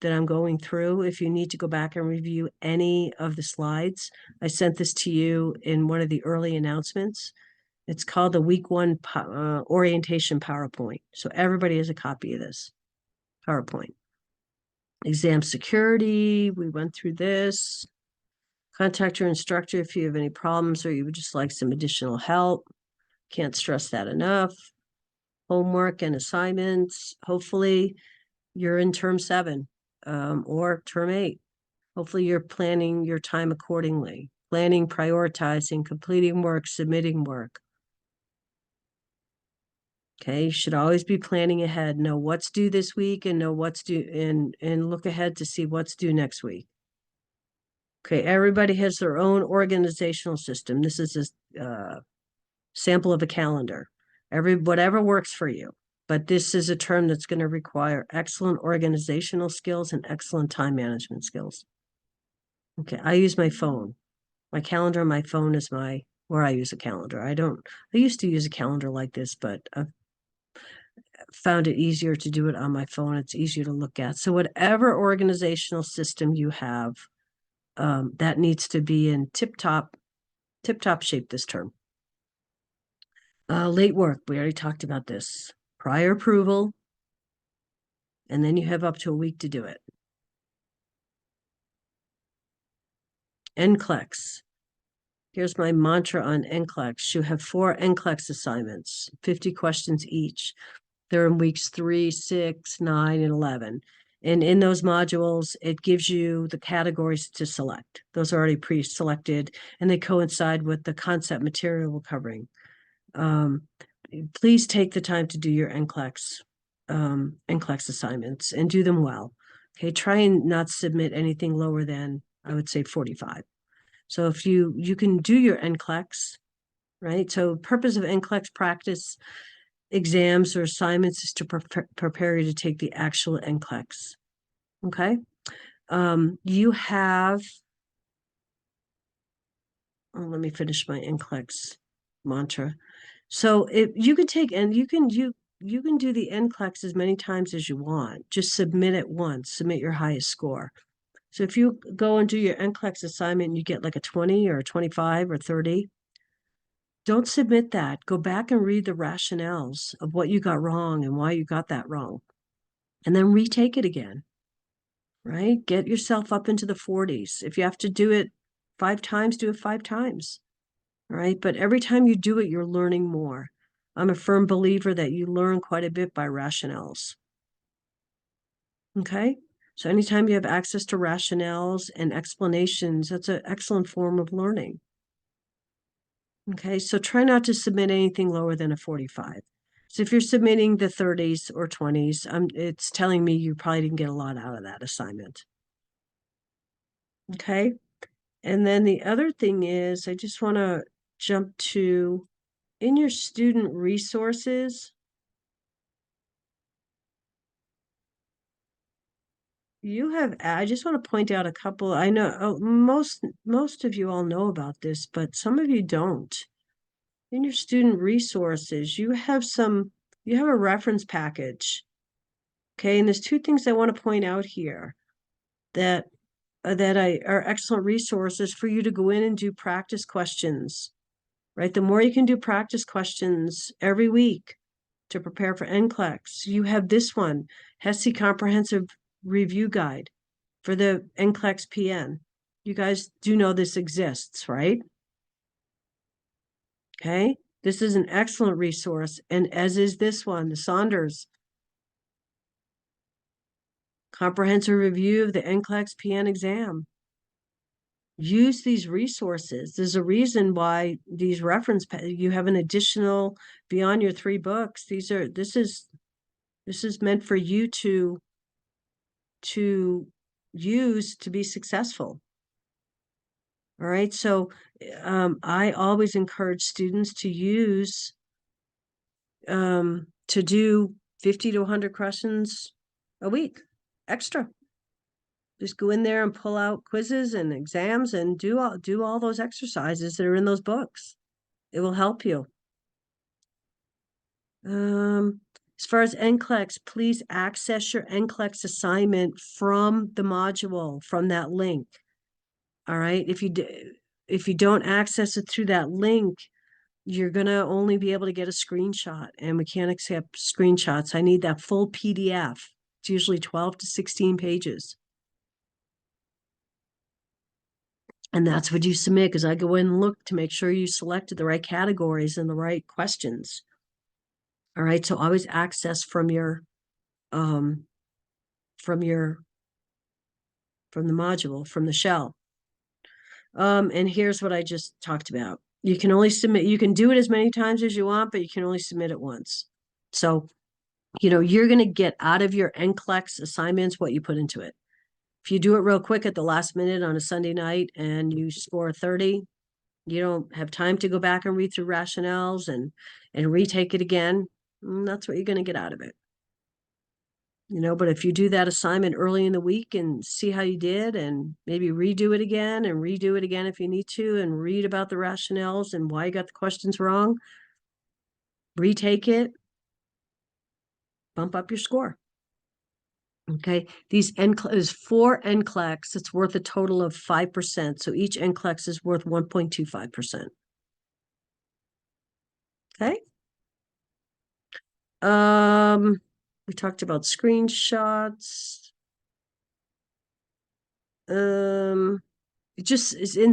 that I'm going through. If you need to go back and review any of the slides, I sent this to you in one of the early announcements. It's called the week 1 orientation PowerPoint. So everybody has a copy of this PowerPoint. Exam security, we went through this. Contact your instructor if you have any problems or you would just like some additional help. Can't stress that enough. Homework and assignments. Hopefully you're in term 7 or term 8. Hopefully you're planning your time accordingly. Planning, prioritizing, completing work, submitting work. Okay, you should always be planning ahead, know what's due this week and know what's due and look ahead to see what's due next week. Okay, everybody has their own organizational system. This is a sample of a calendar. Whatever works for you. But this is a term that's going to require excellent organizational skills and excellent time management skills. Okay, I use my phone. My calendar on my phone is where I use a calendar. I used to use a calendar like this, but I've found it easier to do it on my phone. It's easier to look at. So whatever organizational system you have, that needs to be in tip-top shape this term. Late work, we already talked about this. Prior approval, and then you have up to a week to do it. NCLEX. Here's my mantra on NCLEX. You have 4 NCLEX assignments, 50 questions each. They're in weeks 3, 6, 9, and 11. And in those modules, it gives you the categories to select. Those are already pre-selected, and they coincide with the concept material we're covering. Please take the time to do your NCLEX assignments and do them well. Okay, try and not submit anything lower than, I would say, 45. So if you can do your NCLEX, right? So purpose of NCLEX practice exams or assignments is to prepare you to take the actual NCLEX. Okay. You have, let me finish my NCLEX mantra. So if you can take, and you can do the NCLEX as many times as you want. Just submit it once, submit your highest score. So if you go and do your NCLEX assignment and you get like a 20 or a 25 or 30, don't submit that. Go back and read the rationales of what you got wrong and why you got that wrong. And then retake it again, right? Get yourself up into the 40s. If you have to do it 5 times, do it 5 times, right? But every time you do it, you're learning more. I'm a firm believer that you learn quite a bit by rationales. Okay? So anytime you have access to rationales and explanations, that's an excellent form of learning. Okay, so try not to submit anything lower than a 45. So if you're submitting the 30s or 20s, it's telling me you probably didn't get a lot out of that assignment. Okay, and then the other thing is, I just want to jump to, in your student resources, you have, I just want to point out a couple. I know most of you all know about this, but some of you don't. In your student resources, you have a reference package. Okay, and there's 2 things I want to point out here that are excellent resources for you to go in and do practice questions. Right, the more you can do practice questions every week to prepare for NCLEX. You have this one, HESI Comprehensive Review Guide for the NCLEX PN. You guys do know this exists, right? Okay, this is an excellent resource, and as is this one, the Saunders Comprehensive Review of the NCLEX PN exam. Use these resources. There's a reason why these you have an additional beyond your 3 books. This is meant for you to use to be successful. All right, so I always encourage students to use to do 50 to 100 questions a week extra. Just go in there and pull out quizzes and exams and do all those exercises that are in those books. It will help you. As far as NCLEX, please access your NCLEX assignment from the module, from that link. All right. If you don't access it through that link, you're going to only be able to get a screenshot, and we can't accept screenshots. I need that full PDF. It's usually 12 to 16 pages. And that's what you submit, because I go in and look to make sure you selected the right categories and the right questions. All right, so always access from the module, from the shell. And here's what I just talked about. You can only submit, you can do it as many times as you want, but you can only submit it once. So, you're going to get out of your NCLEX assignments what you put into it. If you do it real quick at the last minute on a Sunday night and you score 30, you don't have time to go back and read through rationales and retake it again. That's what you're going to get out of it. But if you do that assignment early in the week and see how you did, and maybe redo it again and redo it again if you need to, and read about the rationales and why you got the questions wrong, retake it, bump up your score. Okay, these is 4 NCLEX. It's worth a total of 5%. So each NCLEX is worth 1.25%. Okay. We talked about screenshots.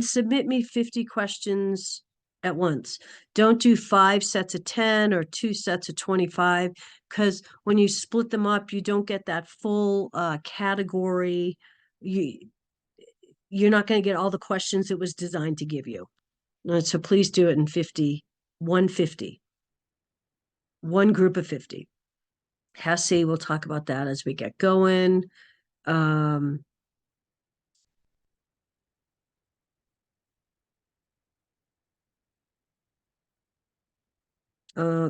Submit me 50 questions at once. Don't do 5 sets of 10 or 2 sets of 25, because when you split them up, you don't get that full category. You're not going to get all the questions it was designed to give you. So please do it in 50, 150. One group of 50. HESI, we'll talk about that as we get going.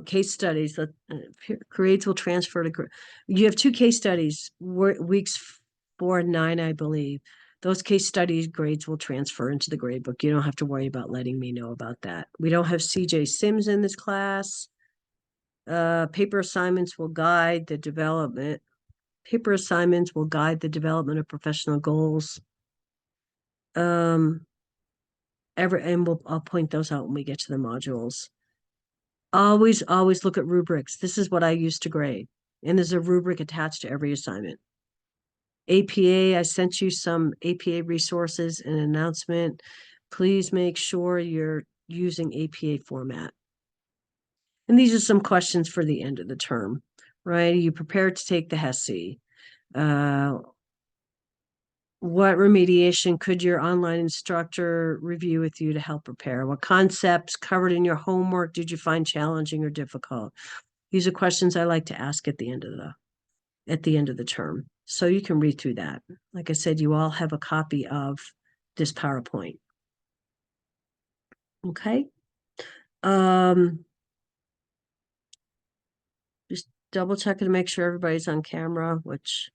Case studies that grades will transfer to. You have 2 case studies, weeks 4 and 9, I believe. Those case studies grades will transfer into the grade book. You don't have to worry about letting me know about that. We don't have CJ Sims in this class. Paper assignments will guide the development. Paper assignments will guide the development of professional goals. I'll point those out when we get to the modules. Always look at rubrics. This is what I use to grade. And there's a rubric attached to every assignment. APA, I sent you some APA resources and an announcement. Please make sure you're using APA format. And these are some questions for the end of the term, right? Are you prepared to take the HESI? What remediation could your online instructor review with you to help prepare? What concepts covered in your homework did you find challenging or difficult? These are questions I like to ask at the end of the term. So you can read through that. Like I said, you all have a copy of this PowerPoint. Okay. Just double checking to make sure everybody's on camera, which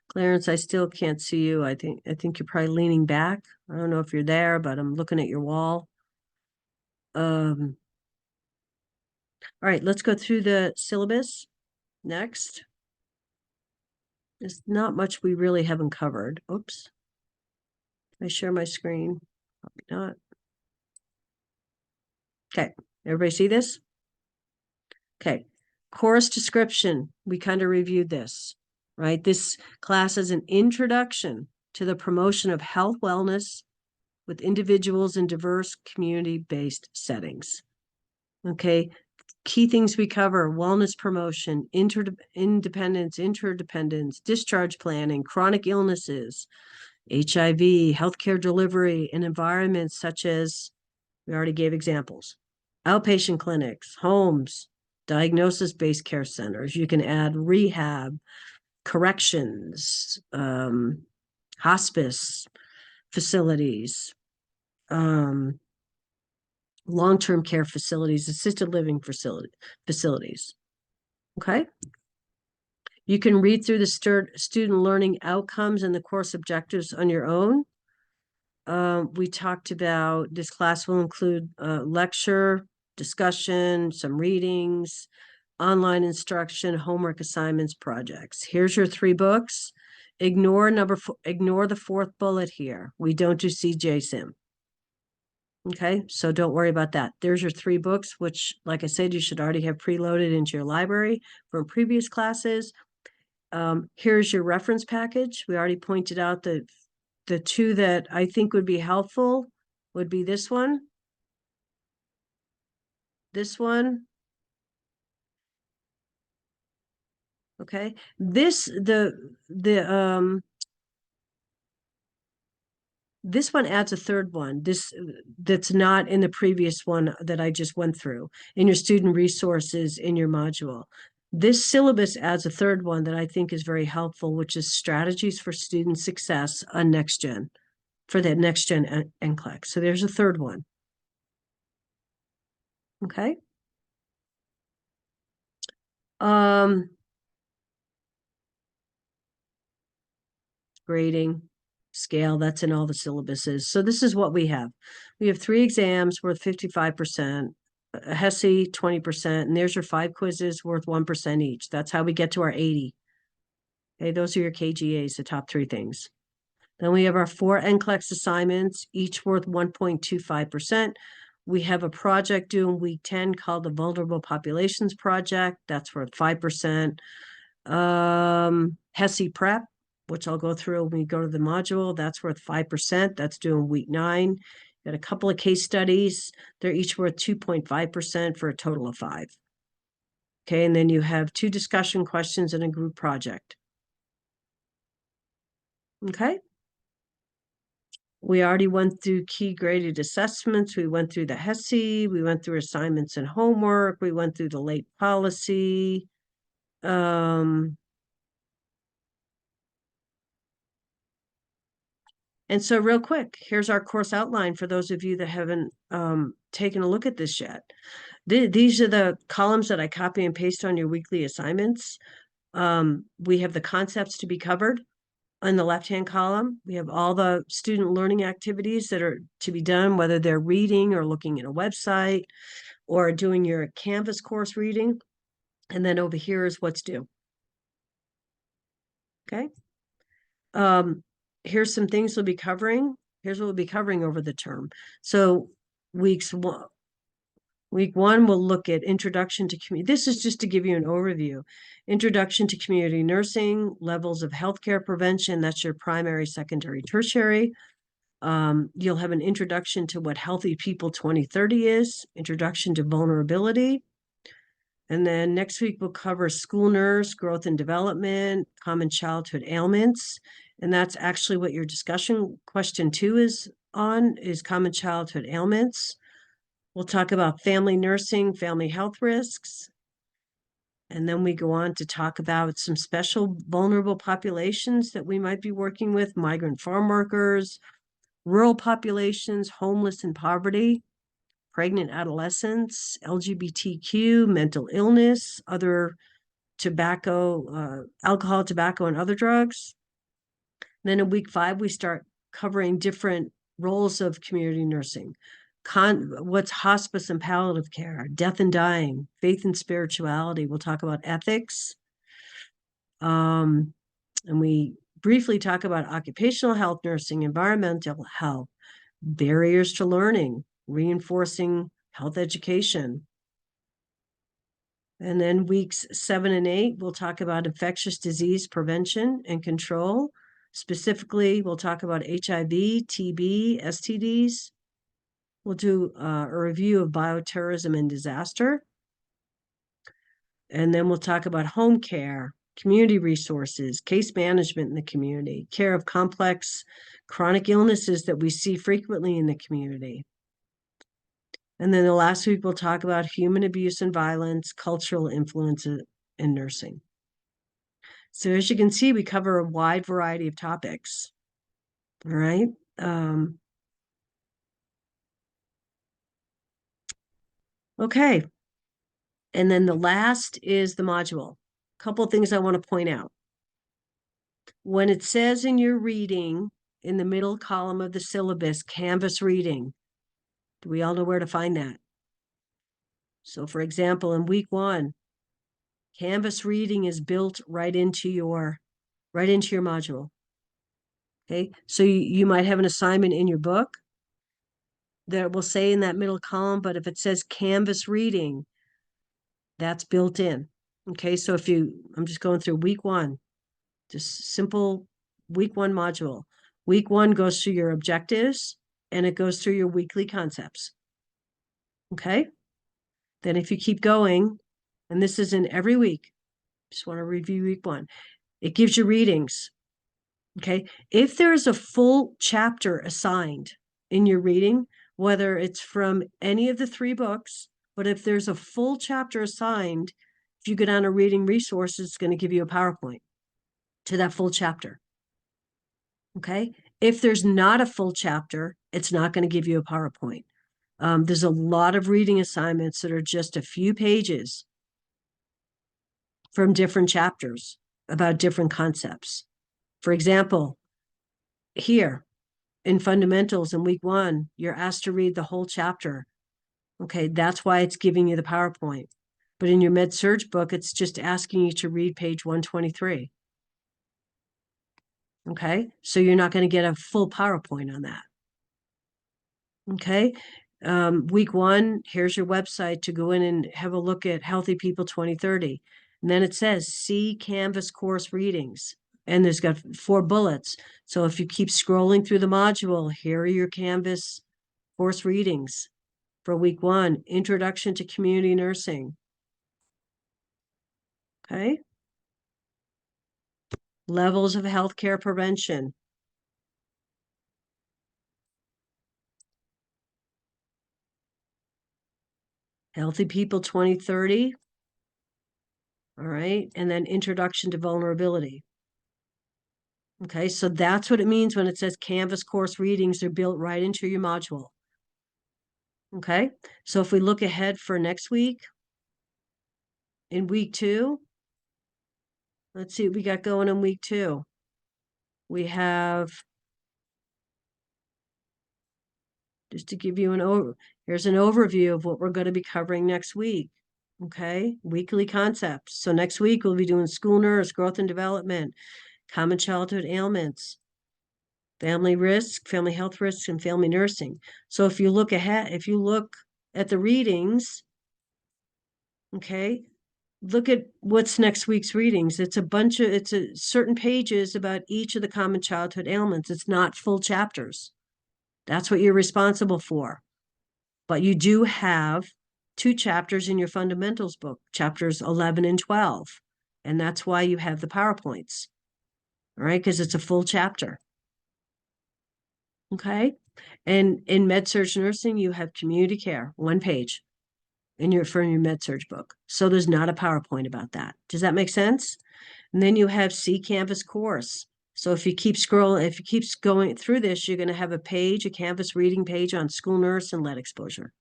Clarence, I still can't see you. I think you're probably leaning back. I don't know if you're there, but I'm looking at your wall. All right, let's go through the syllabus next. There's not much we really haven't covered. Oops. Can I share my screen? Probably not. Okay, everybody see this? Okay, course description. We kind of reviewed this, right? This class is an introduction to the promotion of health wellness with individuals in diverse community-based settings. Okay, key things we cover: wellness promotion, independence, interdependence, discharge planning, chronic illnesses, HIV, healthcare delivery in environments such as, we already gave examples, outpatient clinics, homes, diagnosis-based care centers. You can add rehab, corrections, hospice facilities, long-term care facilities, assisted living facilities. Okay. You can read through the student learning outcomes and the course objectives on your own. We talked about this class will include lecture, discussion, some readings, online instruction, homework assignments, projects. Here's your 3 books. Ignore the 4th bullet here. We don't do CJ Sim. Okay, so don't worry about that. There's your 3 books, which, like I said, you should already have preloaded into your library from previous classes. Here's your reference package. We already pointed out the 2 that I think would be helpful would be this one, okay. This one adds a 3rd one. That's not in the previous one that I just went through in your student resources in your module. This syllabus adds a third one that I think is very helpful, which is strategies for student success on Next Gen, for the Next Gen NCLEX. So there's a third one. Okay. Grading, scale, that's in all the syllabuses. So this is what we have. We have 3 exams worth 55%, a HESI 20%, and there's your 5 quizzes worth 1% each. That's how we get to our 80. Okay, those are your KGAs, the top 3 things. Then we have our 4 NCLEX assignments, each worth 1.25%. We have a project due in week 10 called the Vulnerable Populations Project. That's worth 5%. HESI Prep, which I'll go through when we go to the module, that's worth 5%. That's due in week 9. Got a couple of case studies. They're each worth 2.5% for a total of 5. Okay, and then you have 2 discussion questions and a group project. Okay. We already went through key graded assessments. We went through the HESI. We went through assignments and homework. We went through the late policy. And so real quick, here's our course outline for those of you that haven't taken a look at this yet. These are the columns that I copy and paste on your weekly assignments. We have the concepts to be covered. On the left-hand column, we have all the student learning activities that are to be done, whether they're reading or looking at a website or doing your Canvas course reading. And then over here is what's due. Okay. Here's some things we'll be covering. Here's what we'll be covering over the term. So week 1, we'll look at introduction to community. This is just to give you an overview. Introduction to community nursing, levels of healthcare prevention. That's your primary, secondary, tertiary. You'll have an introduction to what Healthy People 2030 is, introduction to vulnerability. And then next week, we'll cover school nurse, growth and development, common childhood ailments. And that's actually what your discussion question 2 is on, is common childhood ailments. We'll talk about family nursing, family health risks. And then we go on to talk about some special vulnerable populations that we might be working with, migrant farm workers, rural populations, homeless and poverty, pregnant adolescents, LGBTQ, mental illness, other tobacco, alcohol, tobacco, and other drugs. And then in week 5, we start covering different roles of community nursing. What's hospice and palliative care, death and dying, faith and spirituality. We'll talk about ethics. And we briefly talk about occupational health nursing, environmental health, barriers to learning, reinforcing health education. And then weeks 7 and 8, we'll talk about infectious disease prevention and control. Specifically, we'll talk about HIV, TB, STDs. We'll do a review of bioterrorism and disaster. And then we'll talk about home care, community resources, case management in the community, care of complex chronic illnesses that we see frequently in the community. And then the last week, we'll talk about human abuse and violence, cultural influences in nursing. So as you can see, we cover a wide variety of topics. All right. Okay. And then the last is the module. A couple of things I want to point out. When it says in your reading, in the middle column of the syllabus, Canvas reading, do we all know where to find that? So for example, in week 1, Canvas reading is built right into your module. Okay, so you might have an assignment in your book that will say in that middle column, but if it says Canvas reading, that's built in. Okay, so I'm just going through week 1, just simple week 1 module. Week 1 goes through your objectives and it goes through your weekly concepts. Okay, then if you keep going, and this is in every week, just want to review week 1, it gives you readings. Okay, if there is a full chapter assigned in your reading, whether it's from any of the 3 books, but if there's a full chapter assigned, if If you go down to reading resources, it's going to give you a PowerPoint to that full chapter. Okay. If there's not a full chapter, it's not going to give you a PowerPoint. There's a lot of reading assignments that are just a few pages from different chapters about different concepts. For example, here in fundamentals in week 1, you're asked to read the whole chapter. Okay, that's why it's giving you the PowerPoint. But in your Med Surg book, it's just asking you to read page 123. Okay, so you're not going to get a full PowerPoint on that. Okay, week 1, here's your website to go in and have a look at Healthy People 2030. And then it says, see Canvas course readings. And there's got 4 bullets. So if you keep scrolling through the module, here are your Canvas course readings for week 1, Introduction to Community Nursing. Okay. Levels of healthcare prevention. Healthy People 2030. All right. And then Introduction to Vulnerability. Okay. So that's what it means when it says Canvas course readings. They're built right into your module. Okay. So if we look ahead for next week, in week 2, let's see what we got going in week 2. We have, just to give you here's an overview of what we're going to be covering next week. Okay, weekly concepts. So next week we'll be doing school nurse, growth and development, common childhood ailments, family risk, family health risks, and family nursing. So if you look ahead, if you look at the readings, okay, look at what's next week's readings. It's a certain pages about each of the common childhood ailments. It's not full chapters. That's what you're responsible for. But you do have 2 chapters in your fundamentals book, chapters 11 and 12. And that's why you have the PowerPoints. All right, because it's a full chapter. Okay. And in Med Surg Nursing, you have community care, 1 page in your Med Surg book. So there's not a PowerPoint about that. Does that make sense? And then you have C Canvas course. So if you keep scrolling, if you keep going through this, you're going to have a Canvas reading page on school nurse and lead exposure.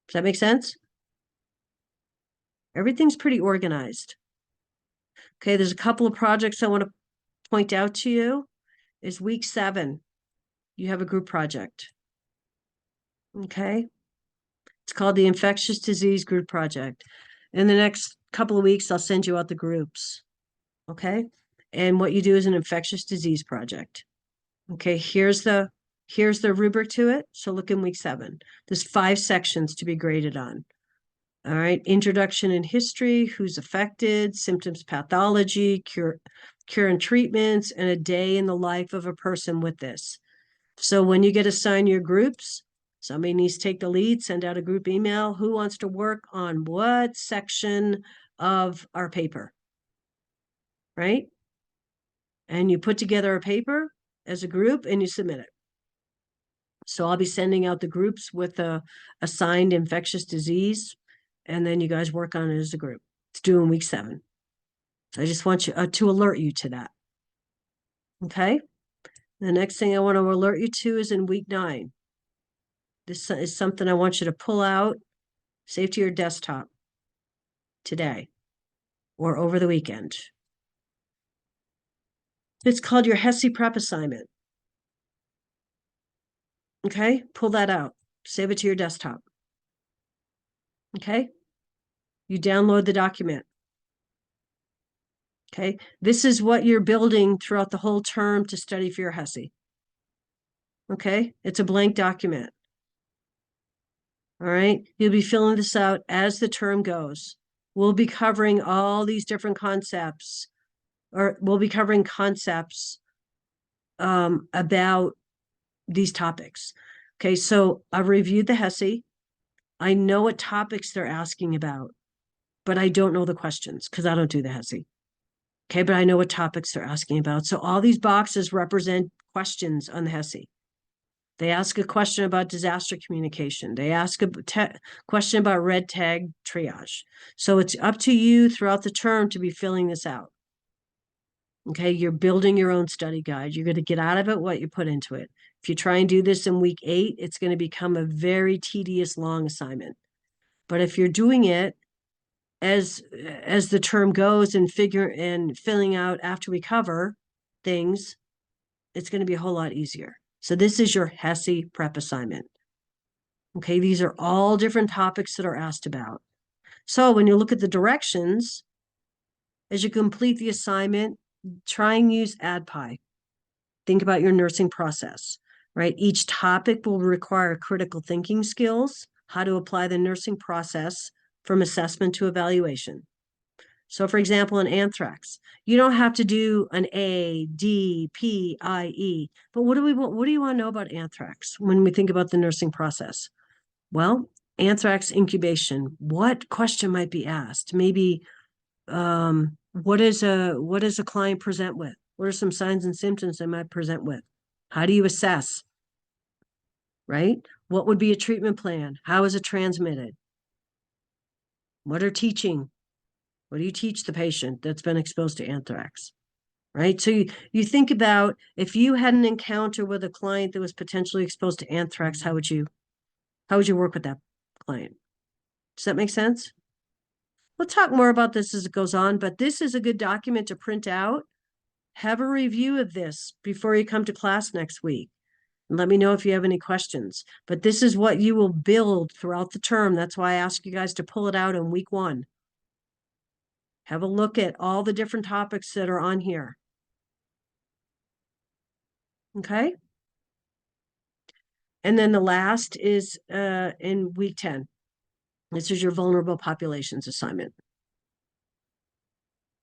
Does that make sense? Everything's pretty organized. Okay, there's a couple of projects I want to point out to you. Is week 7, you have a group project. Okay. It's called the Infectious Disease Group Project. In the next couple of weeks, I'll send you out the groups. Okay. And what you do is an infectious disease project. Okay. Here's the rubric to it. So look in week 7. There's 5 sections to be graded on. All right. Introduction and history, who's affected, symptoms, pathology, cure and treatments, and a day in the life of a person with this. So when you get assigned your groups, somebody needs to take the lead, send out a group email. Who wants to work on what section of our paper? Right? And you put together a paper as a group and you submit it. So I'll be sending out the groups with the assigned infectious disease, and then you guys work on it as a group. It's due in week 7. So I just want you to alert you to that. Okay? The next thing I want to alert you to is in week 9. This is something I want you to pull out, save to your desktop today or over the weekend. It's called your HESI prep assignment. Okay, pull that out, save it to your desktop. Okay, you download the document. Okay, this is what you're building throughout the whole term to study for your HESI. Okay, it's a blank document. All right, you'll be filling this out as the term goes. We'll be covering all these different concepts, or we'll be covering concepts about these topics. Okay, so I've reviewed the HESI. I know what topics they're asking about, but I don't know the questions because I don't do the HESI. Okay, but I know what topics they're asking about. So all these boxes represent questions on the HESI. They ask a question about disaster communication. They ask a question about red tag triage. So it's up to you throughout the term to be filling this out. Okay, you're building your own study guide. You're going to get out of it what you put into it. If you try and do this in week 8, it's going to become a very tedious, long assignment. But if you're doing it as the term goes and filling out after we cover things, it's going to be a whole lot easier. So this is your HESI prep assignment. Okay, these are all different topics that are asked about. So when you look at the directions, as you complete the assignment, try and use ADPI. Think about your nursing process, right? Each topic will require critical thinking skills, how to apply the nursing process from assessment to evaluation. So for example, in anthrax, you don't have to do an A, D, P, I, E. But what do you want to know about anthrax when we think about the nursing process? Well, anthrax incubation, what question might be asked? Maybe what does a client present with? What are some signs and symptoms they might present with? How do you assess? Right? What would be a treatment plan? How is it transmitted? What are teaching? What do you teach the patient that's been exposed to anthrax? Right? So you think about if you had an encounter with a client that was potentially exposed to anthrax, how would you work with that client? Does that make sense? We'll talk more about this as it goes on, but this is a good document to print out. Have a review of this before you come to class next week. And let me know if you have any questions. But this is what you will build throughout the term. That's why I ask you guys to pull it out in week 1. Have a look at all the different topics that are on here. Okay? And then the last is in week 10. This is your vulnerable populations assignment.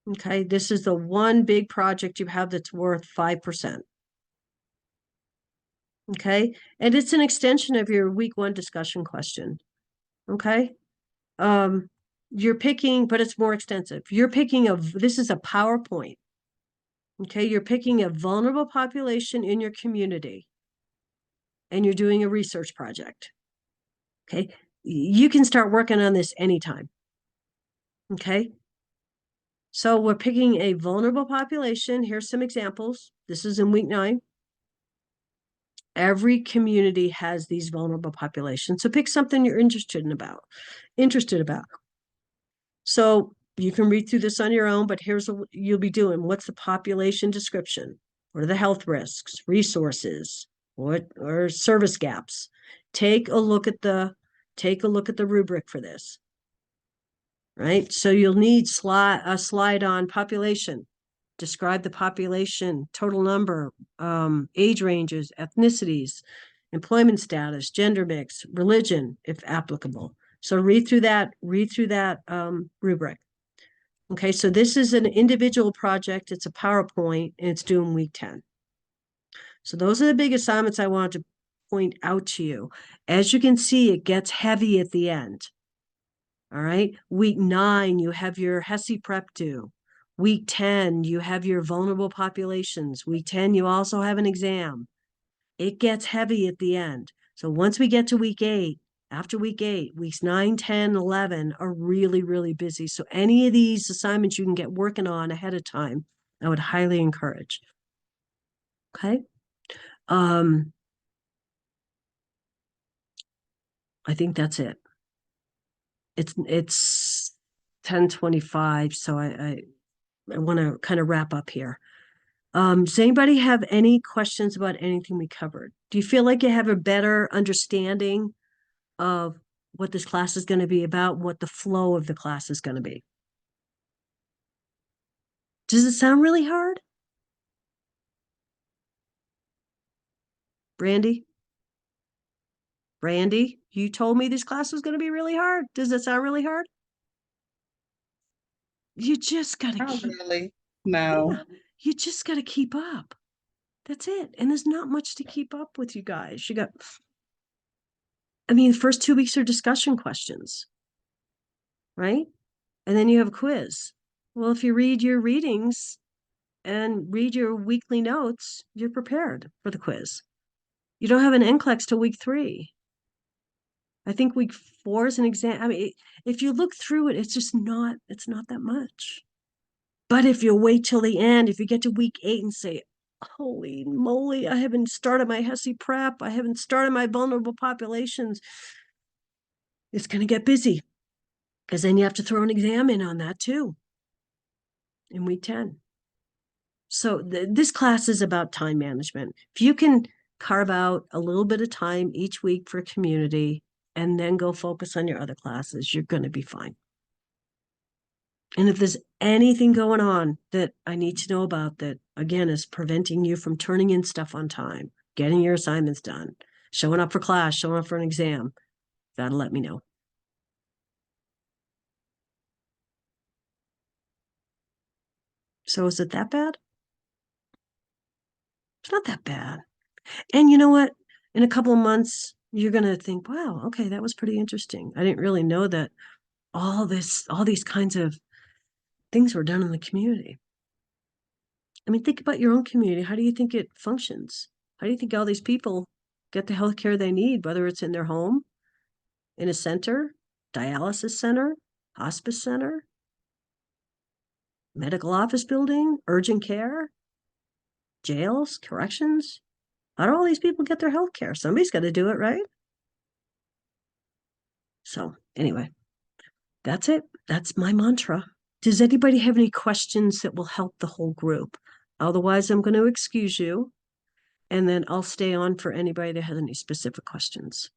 Okay, this is the one big project you have that's worth 5%. Okay, and it's an extension of your week 1 discussion question. Okay, you're picking, but it's more extensive. You're picking this is a PowerPoint. Okay, you're picking a vulnerable population in your community and you're doing a research project. Okay, you can start working on this anytime. Okay, so we're picking a vulnerable population. Here's some examples. This is in week 9. Every community has these vulnerable populations. So pick something you're interested about. So you can read through this on your own, but here's what you'll be doing. What's the population description? What are the health risks, resources, what are service gaps? Take a look at the rubric for this. Right? So you'll need a slide on population. Describe the population, total number, age ranges, ethnicities, employment status, gender mix, religion, if applicable. So read through that rubric. Okay, so this is an individual project. It's a PowerPoint, and it's due in week 10. So those are the big assignments I wanted to point out to you. As you can see, it gets heavy at the end. All right, week 9, you have your HESI prep due. Week 10, you have your vulnerable populations. Week 10, you also have an exam. It gets heavy at the end. So once we get to week 8, after week 8, weeks 9, 10, 11 are really, really busy. So any of these assignments you can get working on ahead of time, I would highly encourage. Okay. I think that's it. It's 10:25, so I want to kind of wrap up here. Does anybody have any questions about anything we covered? Do you feel like you have a better understanding of what this class is going to be about, what the flow of the class is going to be? Does it sound really hard? Brandy, you told me this class was going to be really hard. Does it sound really hard? You just got to Not really. No. you just got to keep up. That's it. And there's not much to keep up with, you guys. The first 2 weeks are discussion questions, right? And then you have a quiz. Well, if you read your readings and read your weekly notes, you're prepared for the quiz. You don't have an NCLEX till week 3. I think week 4 is an exam. I mean, if you look through it, it's not that much. But if you wait till the end, if you get to week 8 and say, holy moly, I haven't started my HESI prep, I haven't started my vulnerable populations, it's going to get busy. Because then you have to throw an exam in on that too in week 10. So this class is about time management. If you can carve out a little bit of time each week for community and then go focus on your other classes, you're going to be fine. And if there's anything going on that I need to know about that, again, is preventing you from turning in stuff on time, getting your assignments done, showing up for class, showing up for an exam, gotta let me know. So is it that bad? It's not that bad. And you know what? In a couple of months, you're going to think, wow, okay, that was pretty interesting. I didn't really know that all these kinds of things were done in the community. I mean, think about your own community. How do you think it functions? How do you think all these people get the health care they need, whether it's in their home, in a center, dialysis center, hospice center, medical office building, urgent care, jails, corrections? How do all these people get their health care? Somebody's got to do it, right? So anyway, that's it. That's my mantra. Does anybody have any questions that will help the whole group? Otherwise, I'm going to excuse you, and then I'll stay on for anybody that has any specific questions.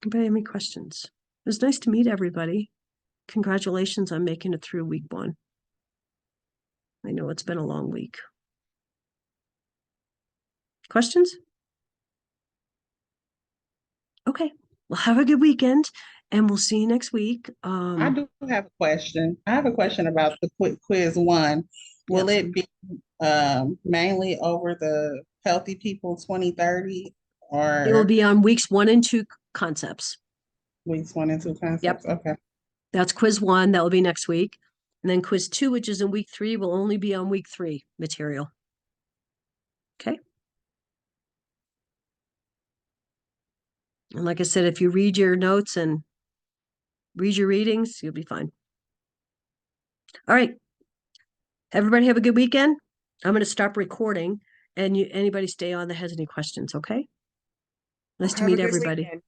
Anybody have any questions? It was nice to meet everybody. Congratulations on making it through week 1. I know it's been a long week. Questions? Okay. Well, have a good weekend, and we'll see you next week. I do have a question. I have a question about the quiz 1. Will it be mainly over the Healthy People 2030 It will or be on weeks 1 and 2 concepts. weeks 1 and 2 concepts? Yep. Okay. That's quiz 1. That will be next week. And then quiz 2, which is in week 3, will only be on week 3 material. Okay. And like I said, if you read your notes and read your readings, you'll be fine. All right. Everybody have a good weekend. I'm going to stop recording, and anybody stay on that has any questions, okay? Nice to Have a meet good everybody. weekend.